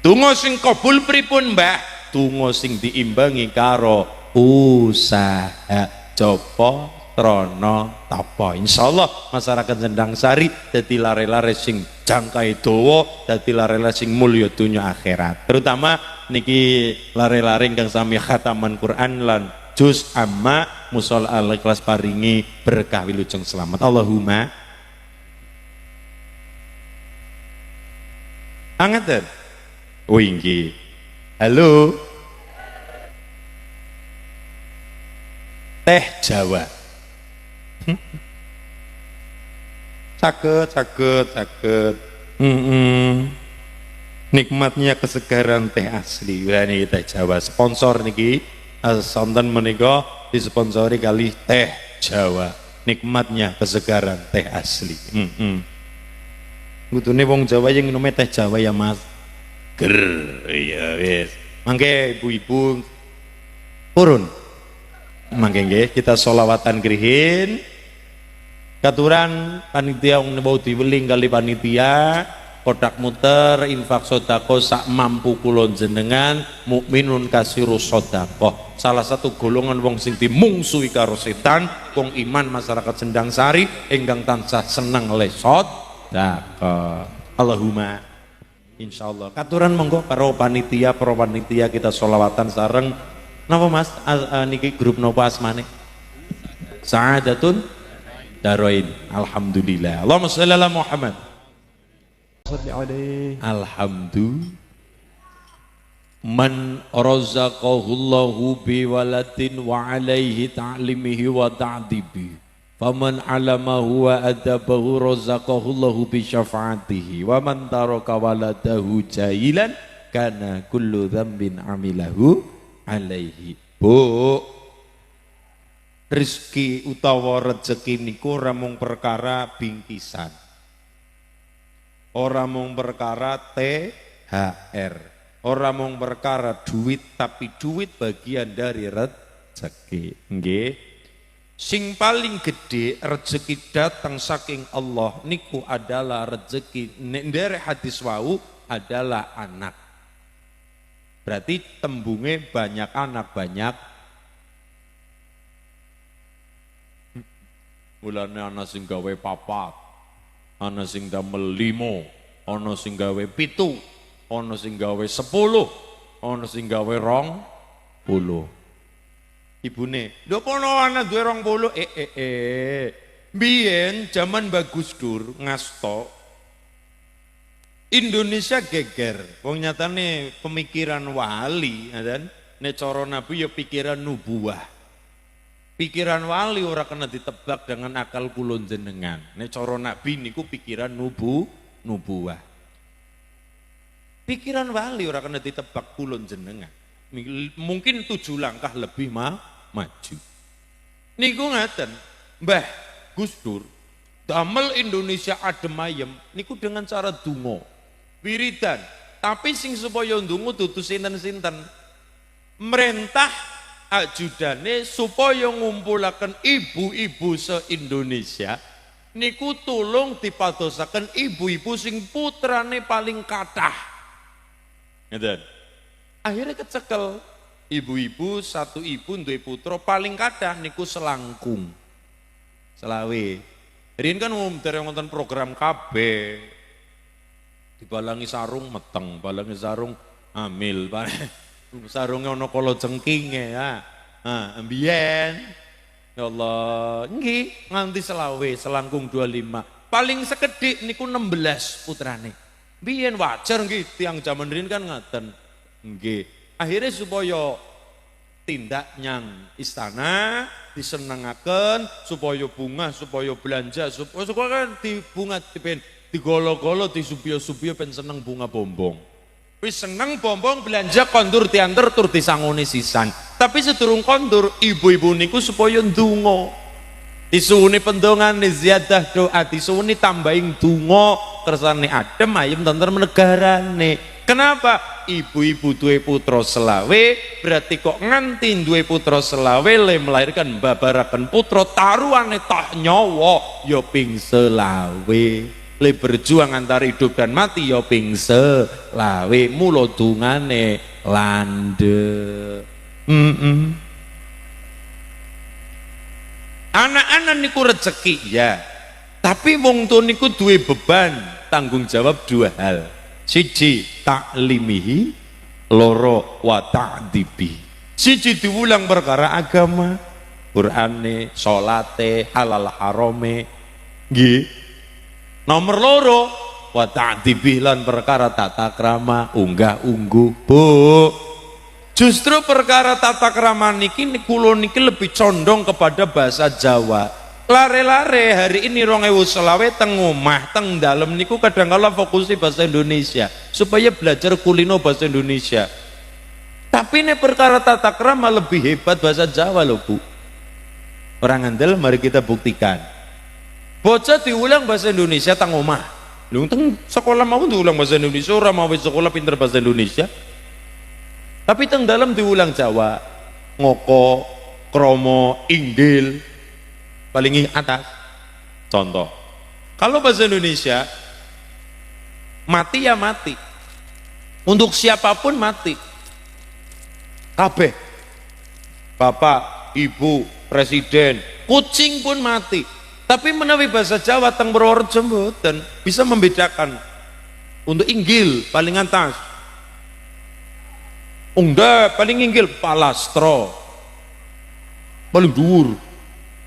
[SPEAKER 2] Donga sing kabul pripun, Mbah? Donga sing diimbangi karo usaha. Japa srana tapa. Insyaallah masyarakat Sendang Sari dadi lare-lare sing jangkai dawa, dadi lare-lare sing mulya donya akhirat. Terutama niki lare-lare ingkang sami khataman Quran lan juz amma musol al-ikhlas paringi berkah wilujeng selamat. Allahumma angaten. Oh inggih. Halo. Teh Jawa. Saged. Nikmatnya kesegaran teh asli. Ini teh Jawa. Sponsor niki sonten menika disponsori kali teh Jawa. Nikmatnya kesegaran teh asli. Kudune wong Jawa yang minum teh Jawa ya Mas. Ger, iya wis. Mangke ibu-ibu purun. Mangke nggih kita sholawatan grihin. Katuran panitia wong mau diweling kali panitia kodak muter infak sodako sak mampu kulon jenengan mukminun kasiru sodako. Salah satu golongan wong sing dimungsuhi karo setan wong iman masyarakat Sendang Sari ingkang tansah seneng lesot dako. Allahumma insyaallah. Katuran monggo karo panitia para panitia kita sholawatan sareng. Napa Mas niki grup napa asmane? Sa'adatun Daroin. Alhamdulillah. Allahumma sholli ala Muhammad. Alhamdulillah. Man razaqahullahu bi waladin wa alaihi ta'limihi wa ta'dibi. Faman alamahu wa adabahu razaqahullahu bi syafaatihi. Wa man taraka waladahu jahilan kana kullu dzambin amilahu alaihi. Bu, rezeki utawa rezeki niku ora mung perkara bingkisan. Ora mung perkara THR. Ora mung perkara duit, tapi duit bagian dari rezeki. Nggih. Sing paling gede rezeki datang saking Allah niku adalah rezeki ndere hadis wau adalah anak. Berarti tembunge banyak anak banyak. Mulane ana sing gawe papat, ana sing damel 5, ana sing gawe 7, ana sing gawe 10, ana sing gawe 20. Ibune, lho kono ana duwe 20. Biyen zaman Bagus Dur ngasto Indonesia geger. Wong nyatane pemikiran wali, dan nek cara Nabi ya pikiran nubuah. Pikiran wali ora kena ditebak dengan akal kulon jenengan. Nek cara Nabi niku pikiran nubuah. Pikiran wali ora kena ditebak kulon jenengan. Mungkin 7 langkah lebih maju. Niku ngaten, Mbah Gus Dur damel Indonesia adem ayem niku dengan cara donga, wiridan. Tapi sing supaya ndonga dudu sinten-sinten. Merintah ajudane supaya ngumpulaken ibu-ibu se-Indonesia niku tulung dipadosaken ibu-ibu sing putrane paling kathah. Ngeten. Akhirnya kecekel Ibu-ibu satu ibu duwe putra paling kathah niku selangkung. Selawe. Riyen kan dari wonten program KB. Dibalangi sarung meteng, balangi sarung hamil. Sarungnya ono kala cengkinge ya. Mbiyen ya Allah, nggih nganti selawe selangkung 25. Paling sekedhik niku 16 putrane. Biyen wajar nggih tiang jaman riyen kan ngaten. Nggih. Akhirnya supaya tindak nyang istana disenengaken, supaya bunga, supaya belanja, supaya kan dibunga dipen digolo-golo disupio-supio pen seneng bunga bombong. Wis seneng bombong belanja kondur diantar tur disangoni sisan. Tapi sedurung kondur ibu-ibu niku supaya ndonga. Disuwuni pendongane ziyadah doa, disuwuni tambahin donga kersane adem ayem tentrem negarane. Kenapa? Ibu-ibu duwe putra selawe, berarti kok nganti duwe putra selawe le melahirkan babaraken putra taruhane tak nyawa ya ping selawe. Le berjuang antara hidup dan mati ya ping selawe, mula dungane landhep. Anak-anak niku rezeki ya, tapi wong tuwa niku duwe beban tanggung jawab dua hal. Siji taklimihi, loro wa ta'dibi. Siji diulang perkara agama, Qur'ane, salate, halal harame. Nggih. Nomor loro wa ta'dibi lan perkara tata krama, unggah ungguh. Bu, justru perkara tata krama niki kula niki lebih condong kepada bahasa Jawa. Lare-lare hari ini 2020 teng omah teng dalem niku kadang-kala fokusi bahasa Indonesia supaya belajar kulino bahasa Indonesia. Tapi ini perkara tata krama lebih hebat bahasa Jawa loh Bu. Orang andel mari kita buktikan. Bocah diulang bahasa Indonesia teng omah. Lho teng sekolah mau diulang bahasa Indonesia, ora mau sekolah pinter bahasa Indonesia. Tapi teng dalem diulang Jawa. Ngoko, kromo, inggil. Paling atas contoh kalau bahasa Indonesia mati ya mati, untuk siapapun mati, kabeh bapak ibu presiden kucing pun mati. Tapi menawi bahasa Jawa teng Purworejo mboten bisa membedakan. Untuk inggil paling atas, ungda paling inggil palastro paling dhuwur.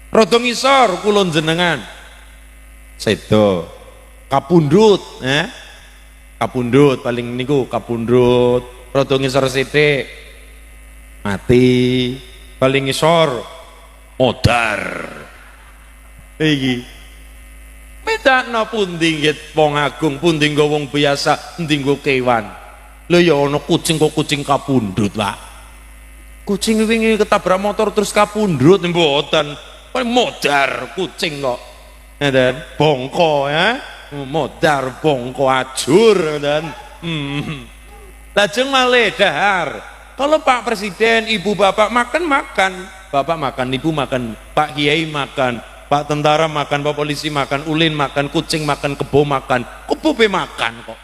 [SPEAKER 2] Rada ngisor kulon jenengan sedo kapundhut, kapundhut paling niku kapundhut. Rada ngisor sithik mati, paling ngisor modar. Iki bedakno pundi nggih wong agung, pundi nggo wong biasa, endi nggo kewan. Lho ya ana kucing kok kucing kapundhut, Pak. Kucing wingi ketabrak motor terus kapundhut mboten. Modar kucing kok, dan bongko ya, modar bongko ajur dan lajeng malih dahar. Kalau Pak Presiden, Ibu Bapak makan, Bapak makan, Ibu makan, Pak Kiai makan, Pak Tentara makan, Pak Polisi makan, Ulin makan, kucing makan, kebo makan, kebo be makan kok.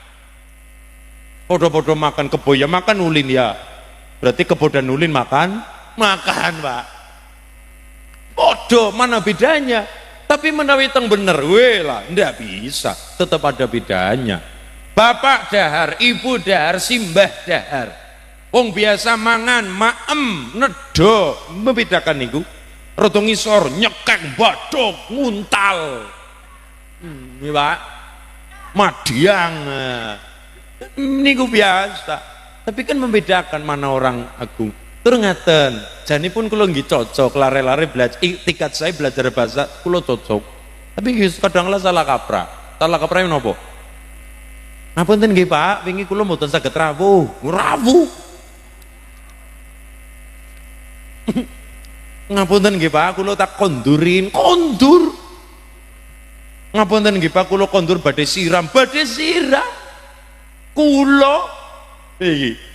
[SPEAKER 2] Podo-podo makan kebo ya makan, Ulin ya. Berarti kebo dan Ulin makan Pak. Podo, mana bedanya? Tapi menawi teng bener, lah, ndak bisa, tetap ada bedanya. Bapak dahar, ibu dahar, simbah dahar. Wong biasa mangan, maem, nedo, membedakan niku. Rada ngisor, nyekek, badok, nguntal. Ini Pak, madiang. Niku biasa. Tapi kan membedakan mana orang agung. Tur ngaten, janipun kula nggih cocok lare-lare belajar tiket saya belajar bahasa kula cocok. Tapi kadang-kala salah kaprah. Salah kaprah menapa? Ngapunten nggih Pak, wingi kula mboten saged rawuh. Rawuh. Ngapunten nggih Pak, kula tak kondurin, kondur. Ngapunten nggih Pak, kula kondur badhe siram. Kula iki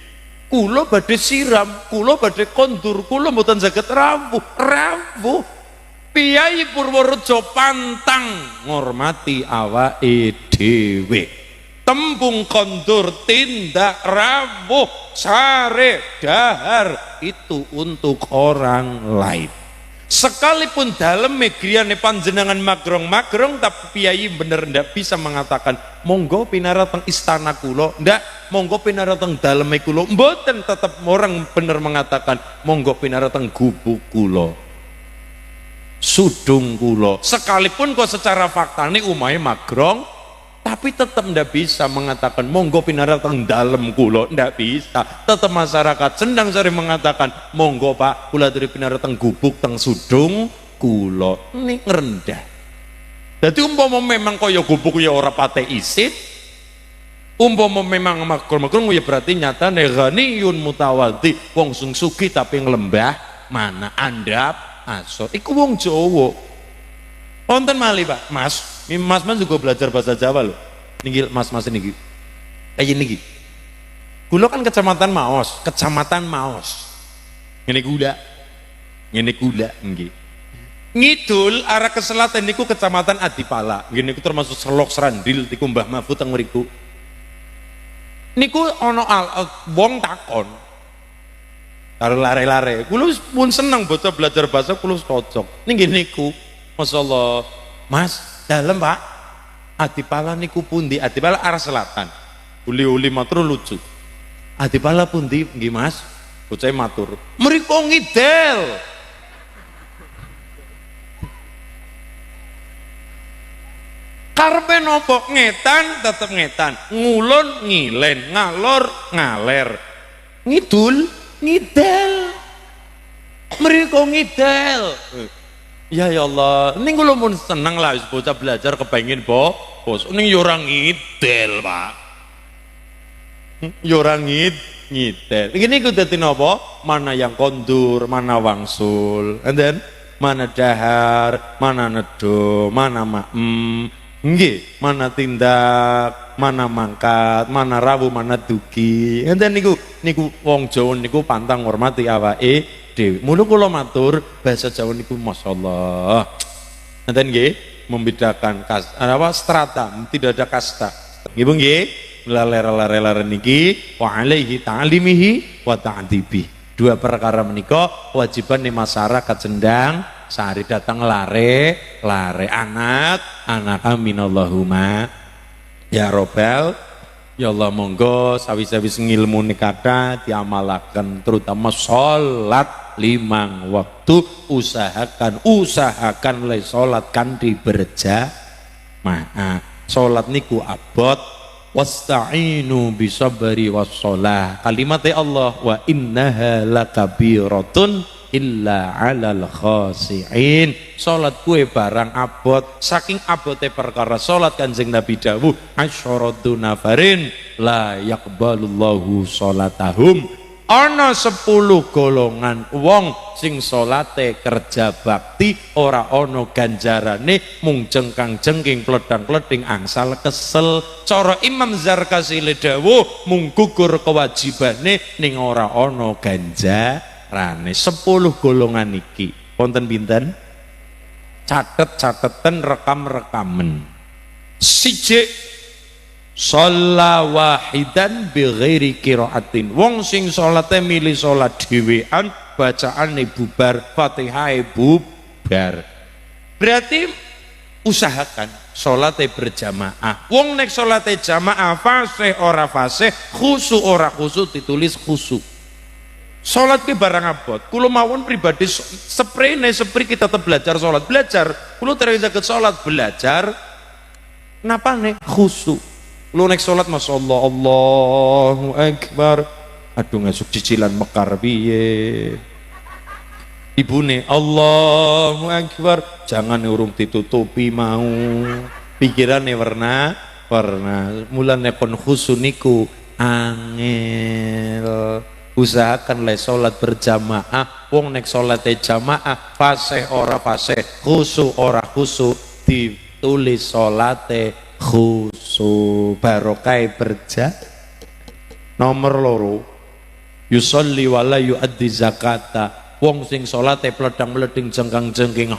[SPEAKER 2] kula badhe siram, kula badhe kondur, kula mboten saged rawuh. Piyai Purworejo pantang ngormati awake dhewe. Tembung kondur tindak rawuh sare, dahar itu untuk orang lain. Sekalipun dalam megriane panjenengan magrong-magrong, tapi piyayi bener ndak bisa mengatakan monggo pinara teng istana kula, ndak, monggo pinara teng daleme kula, mboten, tetep orang bener mengatakan monggo pinara teng gubuk kula, sudung kula. Sekalipun kok secara fakta ini umai magrong, tapi tetap ndak bisa mengatakan monggo pinara teng dalem kula, ndak bisa. Tetap masyarakat sendang sering mengatakan monggo Pak kula dari pinara teng gubuk teng sudung kula. Ini rendah. Jadi umpama memang kaya gubuk ya ora pate isit, umpama memang magrong ya berarti nyata ghaniyun mutawaddi, wong sing sugih tapi nglembah mana andap asor. Iku wong Jawa. Wonten malih Pak, Mas juga belajar bahasa Jawa loh. Niki Mas niki. Kayak niki. Kula kan kecamatan Maos. Ngene gula nggih. Ngidul arah ke selatan niku kecamatan Adipala. Nggih niku termasuk Selok Serandil niku Mbah Mahfud teng mriku. Niku ana wong takon. Karo lare-lare. Kula pun seneng bocah belajar bahasa kula cocok. Nggih niku. Masyaallah, Mas, dalem Pak. Adipala niku pundi? Adipala arah selatan. Uli-uli matur lucu. Adipala pundi nggih Mas? Bocah matur. Mriko ngidel. Karepe nopo? Ngetan tetep ngetan, ngulon ngilen, ngalor ngaler. Ngidul ngidel. Mriko ngidel. Ya Allah, ini kula pun seneng lah bocah belajar kepengin bos. Ning yo ora ngidel, Pak. Yo ora ngidel. Iki niku dadi napa? Mana yang kondur, mana wangsul. And then mana dahar, mana nedo, mana maem. Nggih, mana tindak, mana mangkat, mana rawuh, mana dugi. And then niku wong Jawa niku pantang ngormati awake dhewe. Mula kula matur bahasa Jawa niku masyaallah. Nanten nggih membedakan strata, tidak ada kasta. Nggih Bu nggih. Lalera niki wa alaihi ta'limihi wa ta'dibi. Dua perkara menika wajiban nih masyarakat sendang sehari datang lare anak aminallahumma ya robbal. Ya Allah monggo sawis-sawis ngilmu nikata diamalaken, terutama sholat 5 waktu. Usahakan le sholat kan berjamaah. Sholat niku abot, wasta'inu bisabri wassholah. Kalimatnya Allah wa innaha lakabiratun illa 'alal khasi'in. Salat kue barang abot, saking abote perkara salat Kanjeng Nabi dawuh asyaratu nafarin la yaqbalullahu salatahum. Ana 10 golongan wong sing salate kerja bakti ora ana ganjarane, mung jengkang-jengking pledang-pleding angsal kesel. Cara Imam Zarkasili dawuh mung gugur kewajibane ning ora ana ganjarane. 10 golongan iki wonten pinten? Catet-cateten, rekam-rekamen. Siji shalla wahidan bi ghairi qiraatin. Wong sing salate milih salat dhewean, bacaane bubar, Fatihah bubar. Berarti usahakan salate berjamaah. Wong nek salate jamaah fasih ora fasih, khusyuk ora khusyuk ditulis khusyuk. Salat ke barang abot. Kulo mawon pribadi seprene kita tetap belajar salat, belajar. Kulo terus saged salat belajar. Napa nek khusyuk. Kulo nek salat masyaallah Allahu akbar. Aduh ngesuk cicilan mekar piye. Ibune Allahu akbar, jangan urung ditutupi mau. Pikirane warna. Mulane kon khusyuk niku angel. Usahakan le salat berjamaah. Wong nek salate jamaah fasih ora fasih, khusyuk ora khusyuk, ditulis salate khusyuk. Barokah nomor 2 yusolli wala yuaddi zakata. Wong sing salate pledang-pleding jengkang-jengking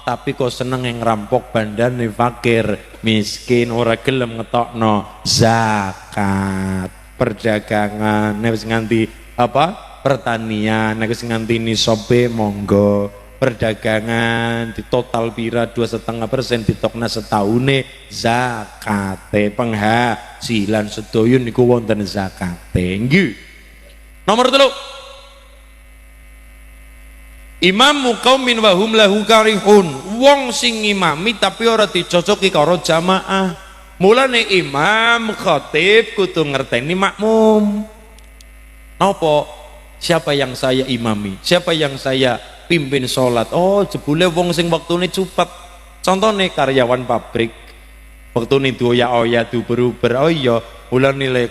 [SPEAKER 2] tapi kok seneng yang ngerampok bandane fakir miskin, ora gelem ngetokno zakat. perdagangan, nek wis nganti apa? Pertanian, nek wis nganti nisobe monggo. Perdagangan di total pira 2,5% ditokna setahune zakate, penghasilan sedaya niku wonten zakate. Nggih. Nomor 3. Imamu qaumin wa hum lahu karihun. Wong sing ngimami tapi ora dicocoki karo jamaah. Mulane imam khatib kudu ngerteni makmum. Napa? Siapa yang saya imami? Siapa yang saya pimpin sholat? Oh, jebule wong sing waktune cepet. Contohnya karyawan pabrik, waktune doya-oya duber-uber. Oh iya, ulah nilai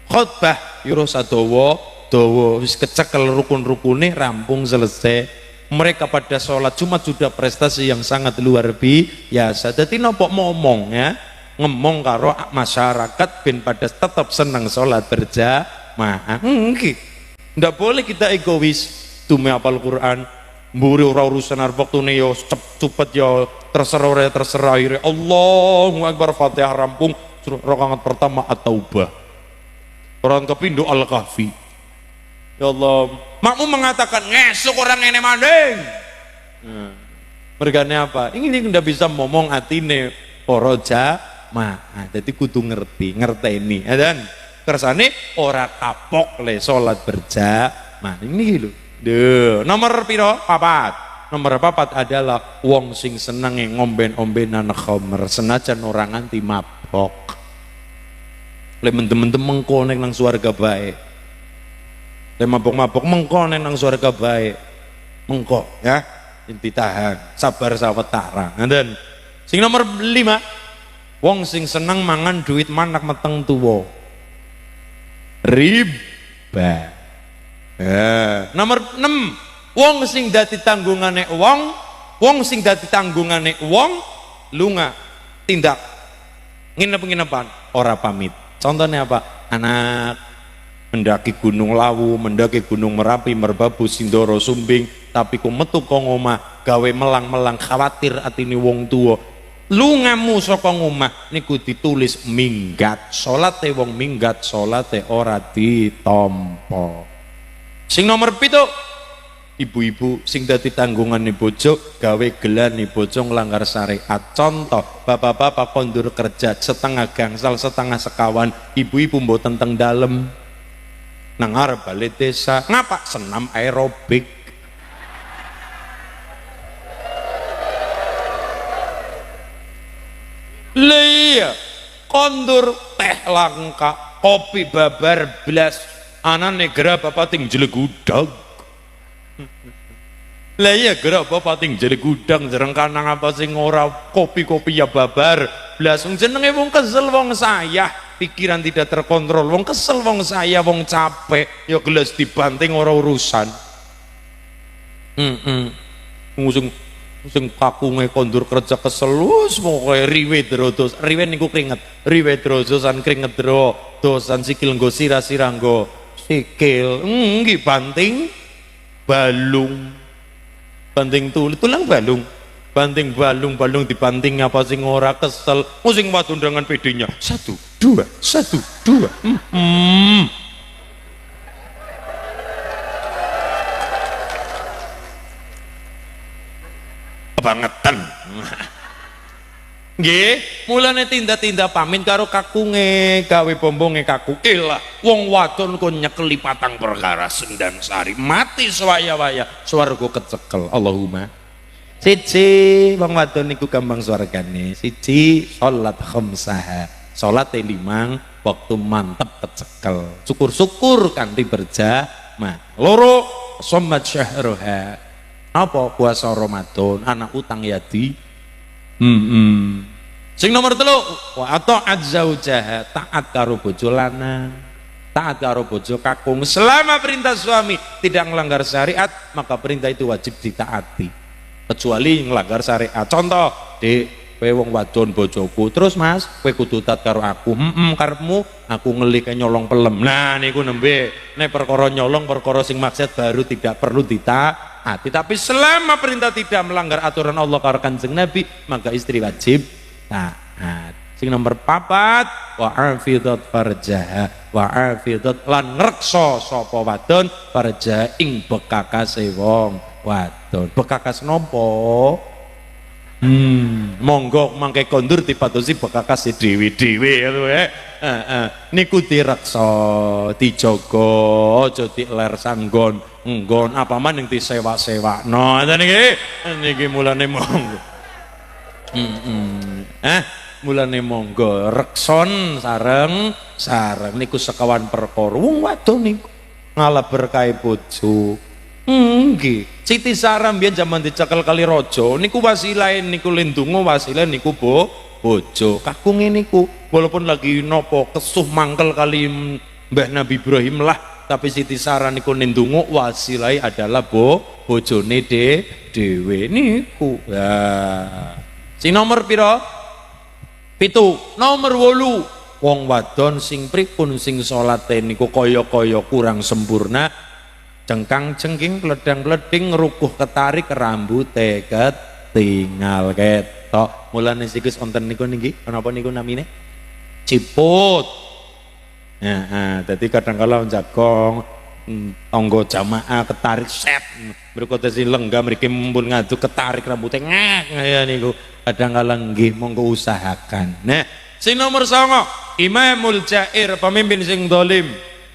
[SPEAKER 2] khotbah yura sadawa, dawa wis kecekel rukun-rukune rampung selesai. Mereka pada sholat Jumat sudah prestasi yang sangat luar biasa. Jadi nopo ngomong ya, ngomong karo masyarakat ben pada tetap senang sholat berjamaah. Nggak boleh kita egois. Tume apal Quran, mburi ora urusan arep waktune yo cepet yo terserah akhire Allahu Akbar Fatihah rampung rakaat pertama at-taubah. Orang kepindo Al-Kahfi. Ya Allah, makmum mengatakan ngesuk orang ngene manding. Mergane apa? Ini ndak bisa ngomong atine para jamaah. Dadi kudu ngerteni. Dan kersane ora kapok le salat berjamaah. Ini lho. Nomor piro? 4. Nomor 4 adalah wong sing senenge ngomben-ombenan khamr senajan ora nganti mabok. Le mendem-mendem mengko nek nang swarga bae. Le mabok-mabok mengko nek nang swarga bae. Mengko ya, ditahan, sabar sawetara. Ngoten. Sing nomor 5, wong sing seneng mangan duit manak meteng tuwa. Riba. Nomor 6, wong sing dadi tanggungane wong sing dadi tanggungane wong lunga tindak nginep-nginepan ora pamit. Contohnya apa? Anak mendaki Gunung Lawu, mendaki Gunung Merapi, Merbabu, Sindoro, Sumbing, tapi ku metu kok ngomah gawe melang-melang khawatir atine wong tuwa. Lungamu saka ngomah niku ditulis minggat salate, wong minggat salate ora ditampa. Sing nomor 7, ibu-ibu sing dadi tanggungane bojo gawe gelane bojo nglanggar syariat. Contoh, bapak-bapak kondur kerja setengah gangsal setengah sekawan, ibu-ibu mboten teng dalem nang arep bali desa ngapa senam aerobik. Iya, kondur teh langka, kopi babar blas, anane gera bapak ting jelek gudang. Lah iya gera bapak ting jelek gudang jereng kanang apa sing ora kopi-kopi ya babar blas. Wong jenenge wong kesel, wong sayah, pikiran tidak terkontrol, wong kesel, wong sayah, wong capek, ya gelas dibanting ora urusan. Sing kakunge kondur kerja kesel wis pokoke riwe drodos. Riwe niku keringet, riwe drodosan keringet dosan sikil nggo sira-sira nggo sikil. Nggih banting balung. Banting tulang balung. Banting balung dibanting apa sing ora kesel. Sing wadon dengan PD-nya 1 2 1 2. Bangetan. Nggih, mulane tindak-tindak pamit karo kakunge, gawe bombonge kakuke lah. Wong wadon kon nyekeli patang perkara sendan sari, mati swaya-waya, swarga kecekel. Allahumma. Siji, wong wadon niku gampang swargane. Siji, salat khamsah. Salate 5 waktu mantep kecekel. Syukur-syukur kanthi berjamaah. Loro, sommat syahruha. Apa puasa Ramadan, anak utang yadi. Sing nomor 3, wa ta'at zaujaha, taat karo bojo lanang, taat karo bojo kakung. Selama perintah suami tidak melanggar syariat, maka perintah itu wajib ditaati. Kecuali melanggar syariat. Contoh, Dik, kowe wong wadon bojoku, terus Mas, kowe kudu taat karo aku. Karepmu aku ngelike nyolong pelem. Nah niku nembe, nek perkara nyolong perkara sing maksiat baru tidak perlu ditaati. Tapi selama perintah tidak melanggar aturan Allah karo Kanjeng Nabi, maka istri wajib taat. Sing nomor papat wa afidat farjaha wa afidat lan ngreksa sapa wadon farja ing bekakase wong wadon. Bekakas nopo? Monggo mangke kondur dipatosi bekakase dhewe-dhewe lho niku direksa dijaga aja diler sanggon nggon apa maning disewa-sewakno niki mulane monggo mulane monggo rekson sareng niku sekawan perkara wong wadon niku ngalah berkah bojo nggih Siti Sarah mbiyen jaman dicekel kali raja niku wasilahe niku lindunga wasilahe niku bojo kakunge niku walaupun lagi nopo kesuh mangkel kali Mbah Nabi Ibrahim lah tapi Siti Sarah niku nindunga wasilahe adalah bojone dhewe niku ya sing nomor pira 7 nomor 8 wong wadon sing pripun sing salate niku kaya-kaya kurang sempurna cengkang cengking pledang-pleding ngerukuh ketarik rambute ketinggal ketok mulane sikus onten niku niki napa niku namine ciput dadi kadang-kala jagong tangga jamaah ketarik set berkota si lenggah mriki mumpun ngaduk ketarik rambute ngak kaya niku kadang-kala nggih monggo usahakan nah sing nomor 9 imamul jair pemimpin sing zalim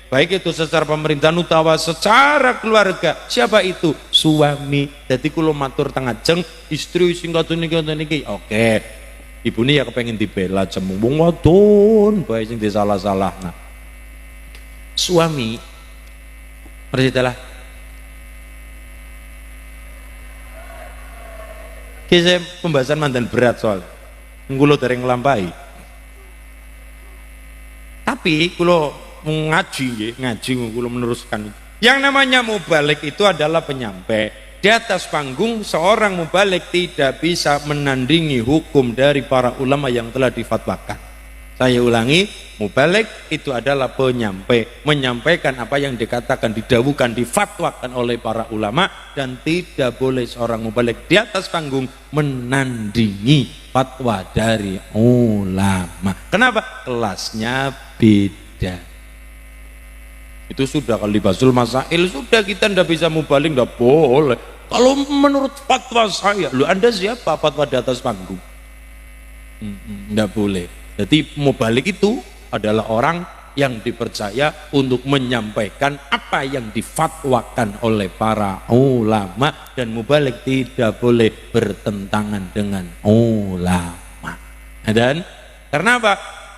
[SPEAKER 2] baik itu secara pemerintahan utawa secara keluarga siapa itu suami jadi kula matur tengah jeng istri sing ngoten niki oke ibune ya kepengin dibela jemu wong wadon bae sing disalah-salahna suami persitalah kisah pembahasan mandan berat soal kula dereng nglampahi tapi kula ngaji kula meneruskan yang namanya mubalik itu adalah penyampai di atas panggung seorang mubalik tidak bisa menandingi hukum dari para ulama yang telah difatwakan saya ulangi mubalik itu adalah penyampai menyampaikan apa yang dikatakan didawukan difatwakan oleh para ulama dan tidak boleh seorang mubalik di atas panggung menandingi fatwa dari ulama kenapa? Kelasnya beda itu sudah kalau dibasul masail sudah kita ndak bisa mubalik ndak boleh kalau menurut fatwa saya lu anda siapa fatwa di atas panggung ndak boleh jadi mubalik itu adalah orang yang dipercaya untuk menyampaikan apa yang difatwakan oleh para ulama dan mubalik tidak boleh bertentangan dengan ulama dan karena apa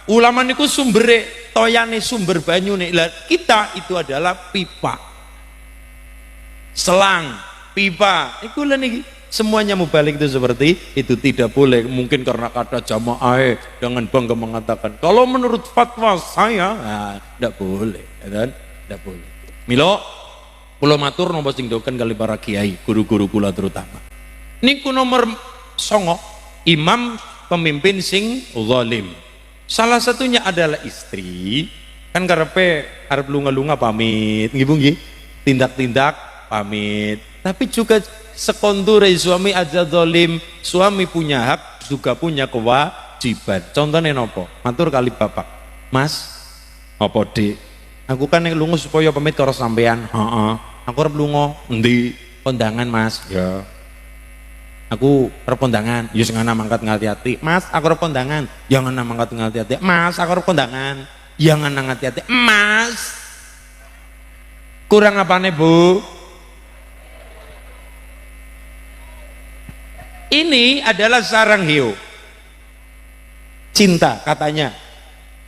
[SPEAKER 2] ulama niku sumbere toyane sumber banyu nih kita itu adalah pipa selang pipa iku lho niki semuanya mubalik itu seperti itu tidak boleh mungkin karena kata jamaah dengan bangga mengatakan kalau menurut fatwa saya tidak boleh dan tidak boleh milo kula matur napa sing doken kali para kiai guru-guru kula terutama niku nomor 9 imam pemimpin sing zalim salah satunya adalah istri kan karepe arep lunga-lunga pamit nggih tindak-tindak pamit tapi juga sekondure suami aja zalim suami punya hak juga punya kewajiban contohnya nopo matur kali bapak mas apa dik aku kan yang lunga supaya pamit karo sampean aku arep lunga endi kondangan mas ya aku arep kondangan ya sing ana mangkat ngati-ati mas aku arep kondangan yang ana mangkat ngati-ati mas aku arep kondangan yang ana ngati-ati mas kurang apane bu ini adalah sarang hiu cinta katanya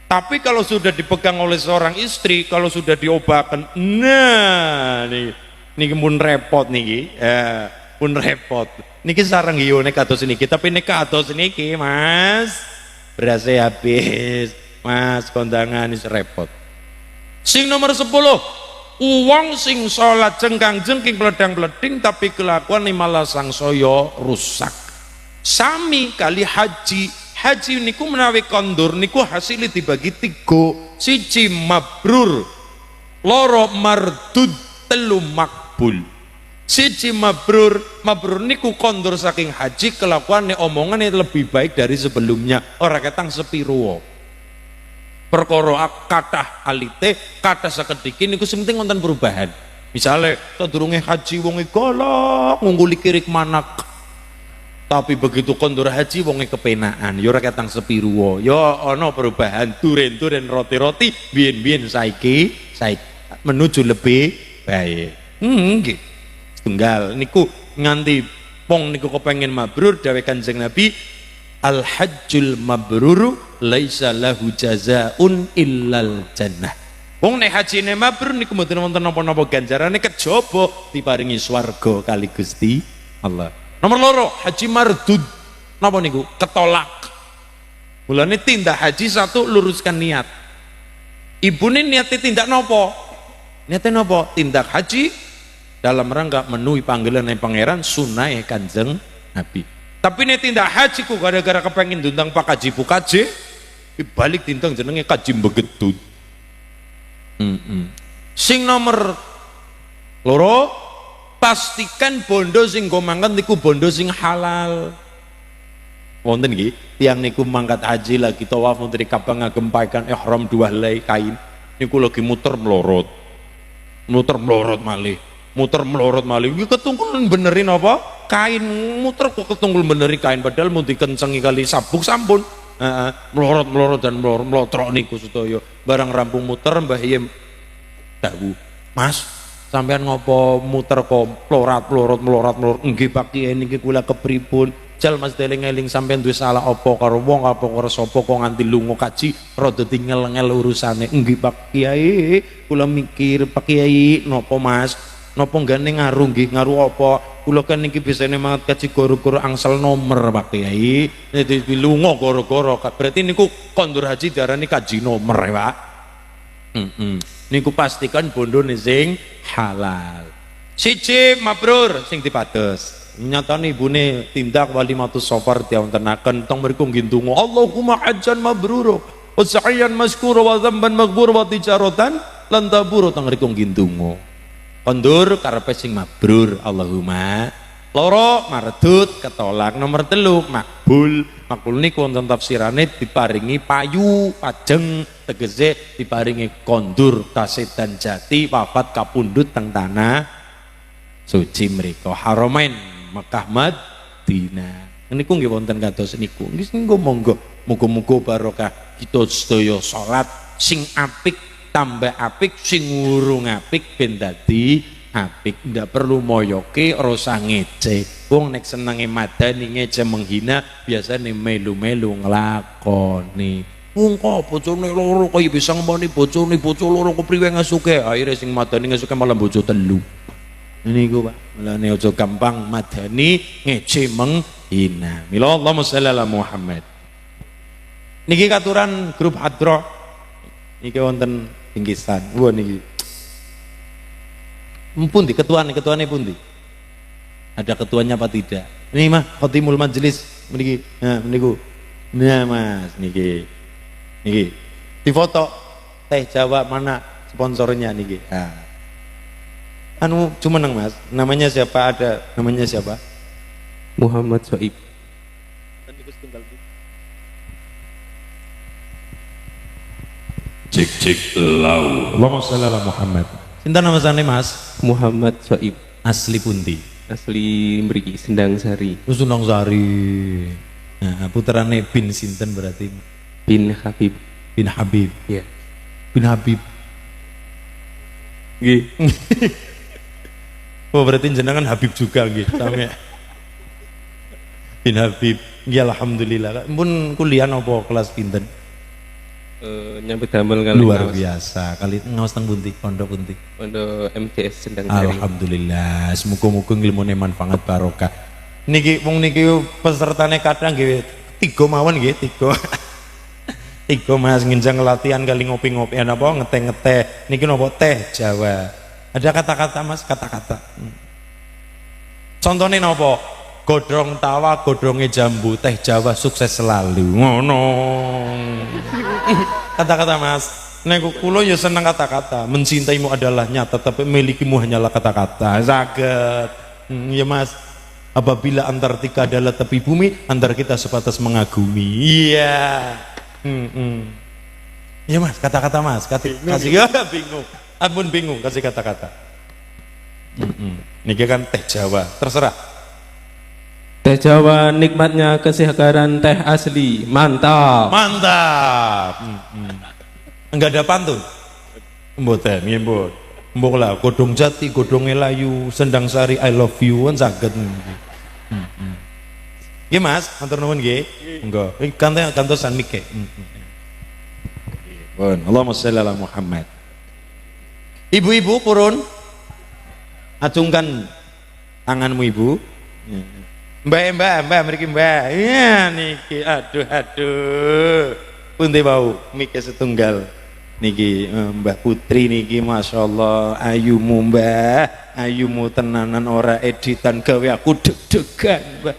[SPEAKER 2] tapi kalau sudah dipegang oleh seorang istri kalau sudah diobakan nah nih pun repot nih pun repot niki sarang hiu nek kados niki tapi nek kados niki mas berase habis mas kondangan is repot sing nomor 10 uang sing sholat jengkang-jengking pledang-pleding tapi kelakuan malah sangsaya rusak sami kali haji niku menawi kondur niku hasilnya dibagi 3 siji mabrur loro mardud telu makbul Siji mabrur, mabrur niku kondur saking haji kelakuan omongan lebih baik dari sebelumnya. Ora ketang sepiruwo. Perkara kathah alite, kathah sakediki niku sing penting wonten perubahan. Misale sadurunge haji wonge golok ngungguli kirik manak. Tapi begitu kondur haji wonge kepenaan, ya ora ketang sepiruwo. Ya ana perubahan duren-duren roti-roti biyen-biyen saiki menuju lebih baik. Nggih. Tunggal niku nganti pong niku kepengin mabrur dawuh Kanjeng Nabi, al hajjul mabruru laisa lahu jazaun illal jannah. Wong nek hajine mabrur niku mboten wonten napa-napa ganjarane kejaba diparingi swarga kali Gusti Allah. Nomor loro, haji mardud. Napa niku? Ketolak. Mulane tindak haji satu luruskan niat. Ibune niate tindak napa? Niate napa? Tindak haji dalam rangka menuhi panggilan yang pangeran sunah Kanjeng Nabi. Tapi ini tindak haji ku gara-gara kepengin dundang Pak Kaji Pukaje balik tintang jenenge kaji begedut. Sing nomor loro, pastikan bondo sing go mangkat niku bondo sing halal. Wonten nggih tiyang niku mangkat haji lagi tawaf dari Ka'bah ngagempaken ihram dua helai kain niku lagi muter melorot malih. Muter melorot malih iki ketungkul benerin apa kain muter kok ketungkul beneri kain padahal mau dikencengi kali sabuk sampun melorot dan melotrok niku sedaya barang rampung muter Mbah Yem dawuh Mas sampean ngopo muter kok melorot nggih Pak Kiai niki kula kepripun jal Mas deling-eling sampean duwe salah apa karo wong apa karo sapa kok nganti lunga kaji rada tingel-ngel urusane nggih Pak Kiai kula mikir Pak Kiai napa Mas napa gane ngaruh nggih ngaruh apa kula kan niki bisane mangat kaji goro-goro angsal nomor Pak Kiai dadi lunga goro-goro berarti niku kondur haji diarani kaji nomor ya Pak. Niku pastikan bondone sing halal. Siji mabrur sing dipados nyatane ibune tindak walimatus safar diwontenaken teng mriku nggih ndonga Allahumma hajjan mabrur wa sa'yan maskura wa dzamban maghfur wa tijaratan lan tabur teng mriku nggih ndonga. Kondur karepe sing mabrur Allahumma. Loro mardut ketolak. Nomor telu makbul. Makbul niku wonten tafsirane diparingi payu pajeng tegese diparingi kondur kasedan jati wafat kapundhut teng tanah suci mriku Haramain Mekah Madinah. Niku nggih wonten kados niku. Nggih monggo muga-muga barokah kita sedaya salat sing apik tambah apik sing ngurung apik ben dadi apik ndak perlu moyoke rasa ngece wong nek senenge madani ngece menghina biasane melu-melu nglakoni wong kok bojone loro kaya bisa ngomoni bojone bojo loro kepriwe ngasuke akhire sing madani ngasuke malah bojo telu niku Pak mulane aja gampang madani ngece menghina mila Allahumma shalli ala Muhammad niki katuran grup hadroh niki wonten pinggisan, wah niki. Pundi ketuane pundi? Ada ketuanya apa tidak? Ini mah khotimul majelis niki. Nah, niku. Nah, Mas, niki. Di foto teh Jawa mana sponsornya niki. Nah. Anu cumeneng Mas, namanya siapa ada? Namanya siapa?
[SPEAKER 3] Muhammad Soib.
[SPEAKER 1] Cek lau. Allahumma shalli ala Muhammad.
[SPEAKER 2] Sinten nama sane Mas?
[SPEAKER 3] Muhammad Soib.
[SPEAKER 2] Asli pundi?
[SPEAKER 3] Asli mriki Sendang Sari.
[SPEAKER 2] Sendang Sari. Nah, puterane bin sinten berarti?
[SPEAKER 3] Bin Habib.
[SPEAKER 2] Bin Habib.
[SPEAKER 3] Iya.
[SPEAKER 2] Bin Habib. Nggih. Oh, berarti jenengan Habib juga nggih, sami. Bin Habib. Nggih alhamdulillah. Pun kuliah napa kelas pinten?
[SPEAKER 3] Nyambut damel kali
[SPEAKER 2] luar biasa kali ngawas teng pundi pondok pundi
[SPEAKER 3] pondok MTS Sendang Sari.
[SPEAKER 2] Alhamdulillah semoga-moga ngilmune manfaat barokah niki wong niki pesertane kadang nggih 3 mawon nggih 3 Mas nginjang latihan kali ngopi-ngopi napa ngeteh-ngeteh niki napa teh Jawa ada kata-kata Mas kata-kata contohnya napa godrong tawa godronge jambu teh Jawa sukses selalu ngono kata-kata Mas nek kula ya seneng kata-kata mencintaimu adalah nyata tapi milikimu hanyalah kata-kata saged Ya Mas, apabila Antartika adalah tepi bumi, antara kita sebatas mengagumi. Iya. Ya Mas, kata-kata Mas, kasih ya bingung. Ampun bingung kasih kata-kata. Niki kan teh Jawa, terserah.
[SPEAKER 3] Teh Jawa nikmatnya kesegaran teh asli, mantap.
[SPEAKER 2] Mantap. Enggak ada pantun. Mboten, nggih mbot. Mbok lah godhong jati, godhong elayu, sendang sari I love you kan saged nggih. Nggih Mas, matur nuwun nggih. Enggak, kantosan mike. Pun, Allahumma shalli ala Muhammad. Ibu-ibu purun acungkan tanganmu ibu. Mbak mriki Mbak. Iya niki aduh. Pundi bau mike setunggal. Niki Mbah Putri niki masyaallah ayumu Mbah, ayumu tenanan ora editan gawe aku deg-degan Mbah.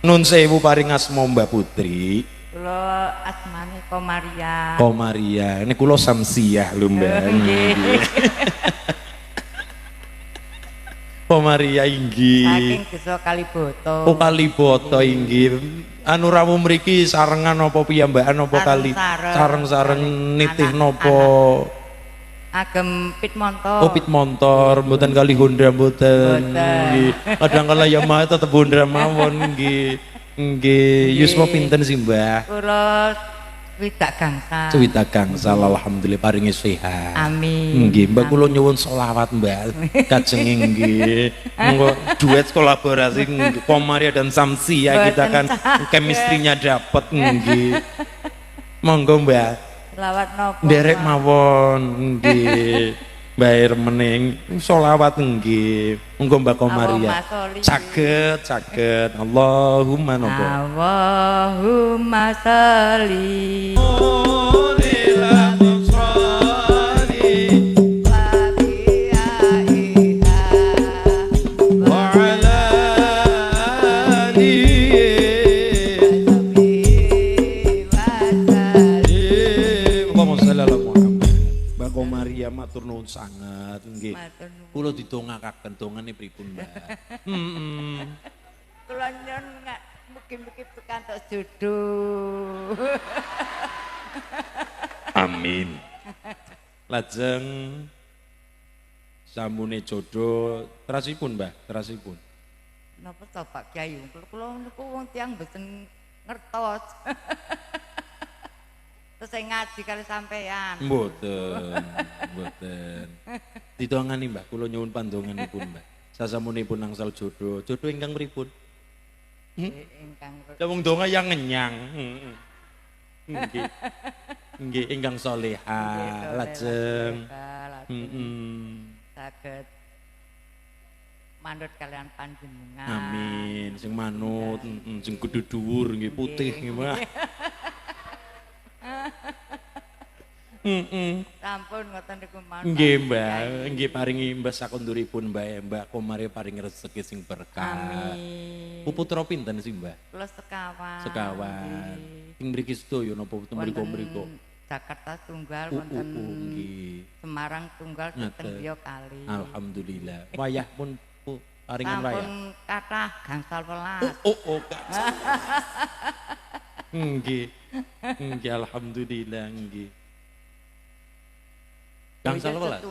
[SPEAKER 2] Nun sewu paring asma Mbah Putri.
[SPEAKER 4] Kula asmane Komaria.
[SPEAKER 2] Komaria, ini kula Samsiah lho Mbah. Komaria inggih.
[SPEAKER 4] Saking desa Kaliboto.
[SPEAKER 2] Oh Kaliboto inggih. Anu rawuh mriki sarengan apa piyambakan apa kali? Sareng-sareng nitih napa?
[SPEAKER 4] Agem pit montor.
[SPEAKER 2] Oh pit montor, mboten kali Honda mboten. Nggih. Kadang kala ya mah tetep Honda mawon nggih. Nggih, yuswa pinten sih Mbah?
[SPEAKER 4] Kula swidak gangsal.
[SPEAKER 2] Swidak gangsal alhamdulillah paringi sehat.
[SPEAKER 4] Amin.
[SPEAKER 2] Nggih, Mbah kula nyuwun selawat Mbah. Kajenge nggih. Monggo duet kolaborasi Komaria dan Samsia kita kan chemistry-nya dapat nggih. Monggo Mbah.
[SPEAKER 4] Selawat nopo?
[SPEAKER 2] Nderek mawon nggih. Bair meneng sholawat nggih. Monggo Mbak Komaria. Saged. Allahumma nopo.
[SPEAKER 4] Allahumma sholli
[SPEAKER 2] matur nuwun sanget nggih. Kula didongakaken dongane pripun, Mbak?
[SPEAKER 4] Kula nyuwun mugi-mugi pikantuk jodoh.
[SPEAKER 2] Amin. Lajeng samune jodoh terasipun, Mbah, terasipun.
[SPEAKER 4] Napa to Pak Kyai? Kula niku wong tiyang mboten ngertos. Terus saya ngaji kali sampean.
[SPEAKER 2] Mboten. Ditongani Mbah, kula nyuwun pandonganipun Mbah. Sasamunipun angsal jodoh. Jodoh ingkang pripun?
[SPEAKER 4] Ingkang
[SPEAKER 2] Lah wong donga yang ngenyang. Nggih, ingkang salehah. Lajeng
[SPEAKER 4] saged manut kalian panjenengan.
[SPEAKER 2] Amin. Sing manut, sing kudu dhuwur nggih putih nggih, Mbah.
[SPEAKER 4] Sampun ngoten niku mawon.
[SPEAKER 2] Nggih, Mbah. Nggih paringi Mbah sakonduripun Mbah Komaria paringi rezeki sing berkah.
[SPEAKER 4] Amin.
[SPEAKER 2] Putra pinten sih, Mbah?
[SPEAKER 4] Kula sekawan.
[SPEAKER 2] Sekawan. Sing mriki sedaya napa mriko-mriko?
[SPEAKER 4] Jakarta tunggal wonten
[SPEAKER 2] nggih.
[SPEAKER 4] Semarang tunggal wonten Riau kali.
[SPEAKER 2] Alhamdulillah. Wayah pun paringan wayah.
[SPEAKER 4] Sampun kathah gangsal 12.
[SPEAKER 2] Gangsal. Nggih. Nggih alhamdulillah nggih. Gangsal 12.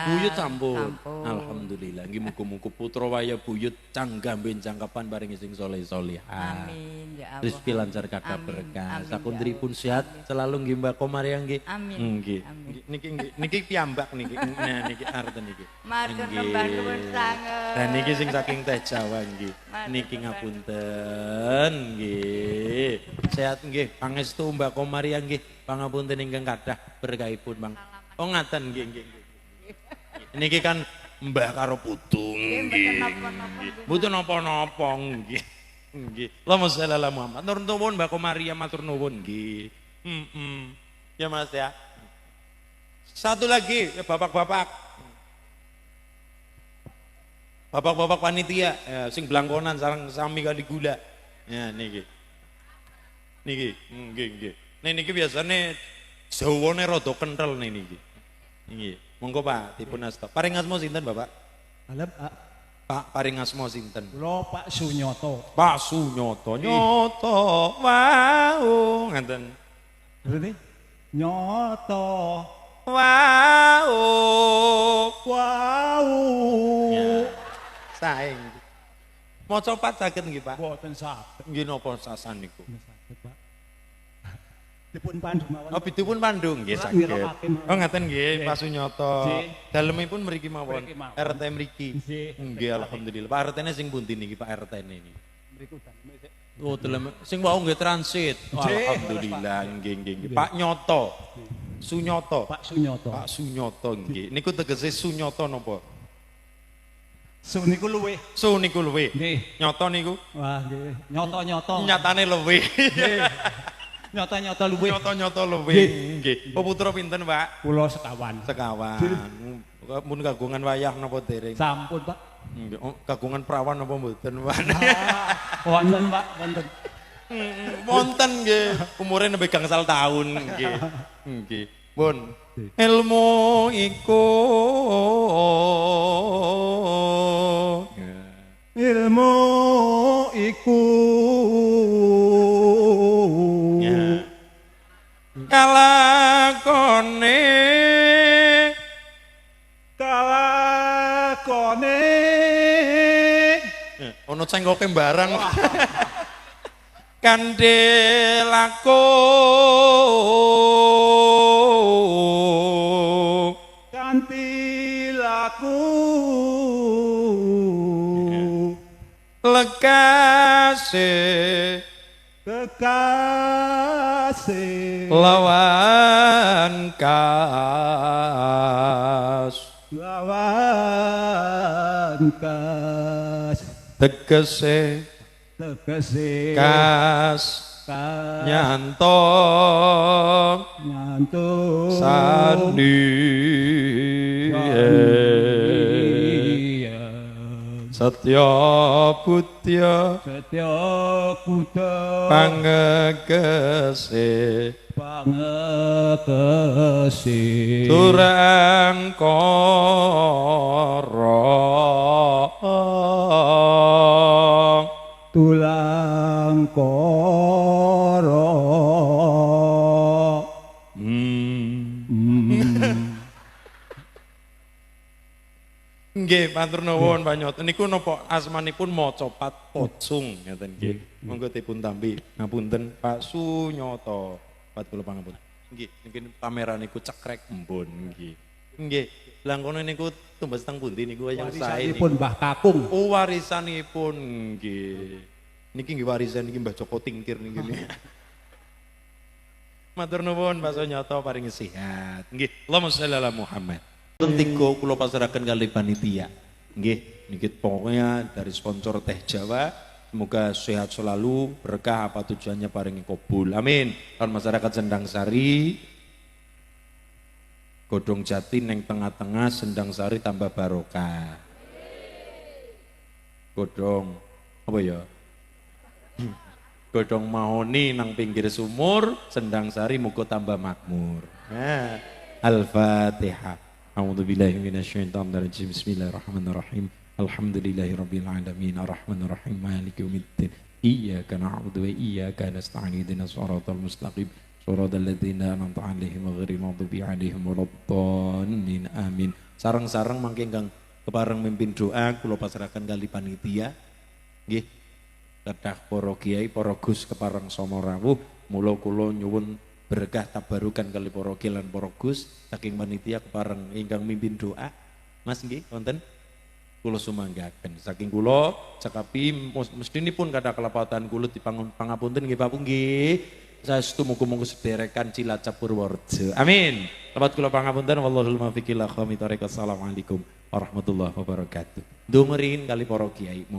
[SPEAKER 2] Buyut sampun. Alhamdulillah. Nggih muga-muga putra waya buyut canggah benjang kapan paringi sing saleh-salehah.
[SPEAKER 4] Amin ya Allah.
[SPEAKER 2] Rezeki lancar kathah berkah. Sakundripun sehat selalu nggih Mbak Komaria nggih.
[SPEAKER 4] Amin.
[SPEAKER 2] Nggih. Niki piyambak niki. Nah niki arten niki.
[SPEAKER 4] Matur nembah nuwun sanget.
[SPEAKER 2] Dan niki sing saking teh Jawa nggih. Niki ngapunten nggih. Sehat nggih. Pangestu Mbak Komaria nggih. Pangapunten ingkang kathah berkahipun Bang. Oh ngaten nggih. Niki kan Mbah karo putu nggih. Mboten napa-napa nggih. Nggih. Allahumma shalli ala Muhammad. Matur nuwun Mbak Komaria matur nuwun nggih. Ya Mas ya. Satu lagi ya bapak-bapak. Bapak-bapak panitia sing blangkonan sareng sami kali gula. Ya niki. Nggih. Niki biasane Jawane rada kenthel niki. Nggih. Monggo Pak dipun asta. Paring asma sinten Bapak?
[SPEAKER 5] Alep
[SPEAKER 2] Pak paring asma sinten?
[SPEAKER 5] kula Pak Sunyoto.
[SPEAKER 2] Pak Sunyoto. Nyoto wau ngeten.
[SPEAKER 5] Berarti nyoto
[SPEAKER 2] Wau.
[SPEAKER 5] wau.
[SPEAKER 2] Saeng. Maca pat saged nggih, Pak?
[SPEAKER 5] Boten saged.
[SPEAKER 2] Nggih napa sasan niku?
[SPEAKER 5] Saged, Pak. Dipun pandu mawon.
[SPEAKER 2] Oh, bidupun Bandung nggih
[SPEAKER 5] Ora,
[SPEAKER 2] saged.
[SPEAKER 5] ngirokaken mawon.
[SPEAKER 2] Oh, ngaten nggih,
[SPEAKER 5] Nggih.
[SPEAKER 2] Pak Sunyoto.
[SPEAKER 5] Nggih.
[SPEAKER 2] Dalemipun mriki mawon.
[SPEAKER 5] Mriki mawon.
[SPEAKER 2] RT mriki.
[SPEAKER 5] Nggih.
[SPEAKER 2] Nggih, alhamdulillah. Pak RT-ne sing pundi niki, Pak RT-ne niki?
[SPEAKER 5] Mriku dalem sik.
[SPEAKER 2] Oh, dalem sing wau nggih transit. Oh,
[SPEAKER 5] Nggih.
[SPEAKER 2] alhamdulillah, nggih nggih nggih. Pak Nyoto. Sunyoto.
[SPEAKER 5] Pak Sunyoto.
[SPEAKER 2] Pak Sunyoto nggih. Niku tegese Sunyoto napa?
[SPEAKER 5] Su niku luwih.
[SPEAKER 2] Su niku luwe.
[SPEAKER 5] Nggih.
[SPEAKER 2] Nyoto niku
[SPEAKER 5] Wah, nggih. Nyoto-nyoto.
[SPEAKER 2] nyatane luwe.
[SPEAKER 5] Nggih. Nyoto-nyoto luwih.
[SPEAKER 2] Nyoto-nyoto luwe. Nggih. Peputra pinten, Pak?
[SPEAKER 5] Kula sekawan.
[SPEAKER 2] Sekawan. Mun kagungan wayah napa dereng?
[SPEAKER 5] Sampun, Pak.
[SPEAKER 2] Nggih. Oh, kagungan perawan napa mboten, Pak?
[SPEAKER 5] Wonten, Pak, wonten.
[SPEAKER 2] Wonten nggih. Umure nembe gangsal taun nggih. Nggih. Pun. Ilmu iku
[SPEAKER 5] Ilmu iku
[SPEAKER 2] kalakone
[SPEAKER 5] kalakone
[SPEAKER 2] ono cengkoke barang kandhe laku
[SPEAKER 5] kanthi laku
[SPEAKER 2] lekase
[SPEAKER 5] kekasih
[SPEAKER 2] lawan kas
[SPEAKER 5] lawan kas
[SPEAKER 2] tegese
[SPEAKER 5] tegese
[SPEAKER 2] kas
[SPEAKER 5] kas
[SPEAKER 2] nyantong
[SPEAKER 5] nyantuk
[SPEAKER 2] sandi Satya Putya
[SPEAKER 5] Setya kuda
[SPEAKER 2] pangegese
[SPEAKER 5] pangekesi
[SPEAKER 2] turang
[SPEAKER 5] tulang koro
[SPEAKER 2] Nggih, matur nuwun Pak Nyoto. Niku napa asmanipun maca Pat Pocung ngeten nggih. Monggo dipun tampi. Ngapunten Pak Sunyoto. Pat kula pangapunten. Nggih, niki kamera niku cekrek embun nggih. Nggih. Lah kono niku tumbas teng pundi niku yang sae niku.
[SPEAKER 5] warisanipun Mbah Kakung.
[SPEAKER 2] Oh, warisanipun nggih. Niki nggih warisan niki Mbah Joko Tingkir niki. Matur nuwun Pak Sunyoto paringi sehat. Nggih, Allahumma sholli ala Muhammad. Tentiko kula pasrahaken kali panitia. Nggih, niki pokoknya dari sponsor Teh Jawa. Semoga sehat selalu, berkah apa tujuannya paringi kabul. Amin. Lan masyarakat Sendang Sari Godong Jati neng tengah-tengah Sendang Sari tambah barokah. Godong apa ya? Godong Mahoni nang pinggir sumur, Sendang Sari muga tambah makmur. Nah, Al-Fatihah. A'udzubillahi minasyaitonir rajim. Bismillahirrahmanirrahim. Alhamdulillahirabbil alamin arrahmanirrahim maliki yaumiddin. Iyyaka na'budu wa iyyaka nasta'in ihdinas shiratal mustaqim. Shiratal ladzina an'amta 'alaihim ghairil maghdubi 'alaihim waladdallin. Amin. Sareng-sareng mangke ingkang kepareng mimpin doa kula pasrahaken kali panitia. Nggih. Kedah para kiai, para gus kepareng sama rawuh, mula kula nyuwun berkah tabarukan kali para kiai lan para gus saking panitia kepareng ingkang mimpin doa. Mas nggih wonten kula sumanggaken saking kula cekapi mestinipun kada kelepatan kula dipangun pangapunten nggih Bapak nggih. Saestu muga-muga sederekan Cilacap Purworejo. Amin. Lepat kula pangapunten wallahul muwaffiq ila aqwamit thoriq. Assalamualaikum warahmatullahi wabarakatuh. Ndongerin kali para kiai.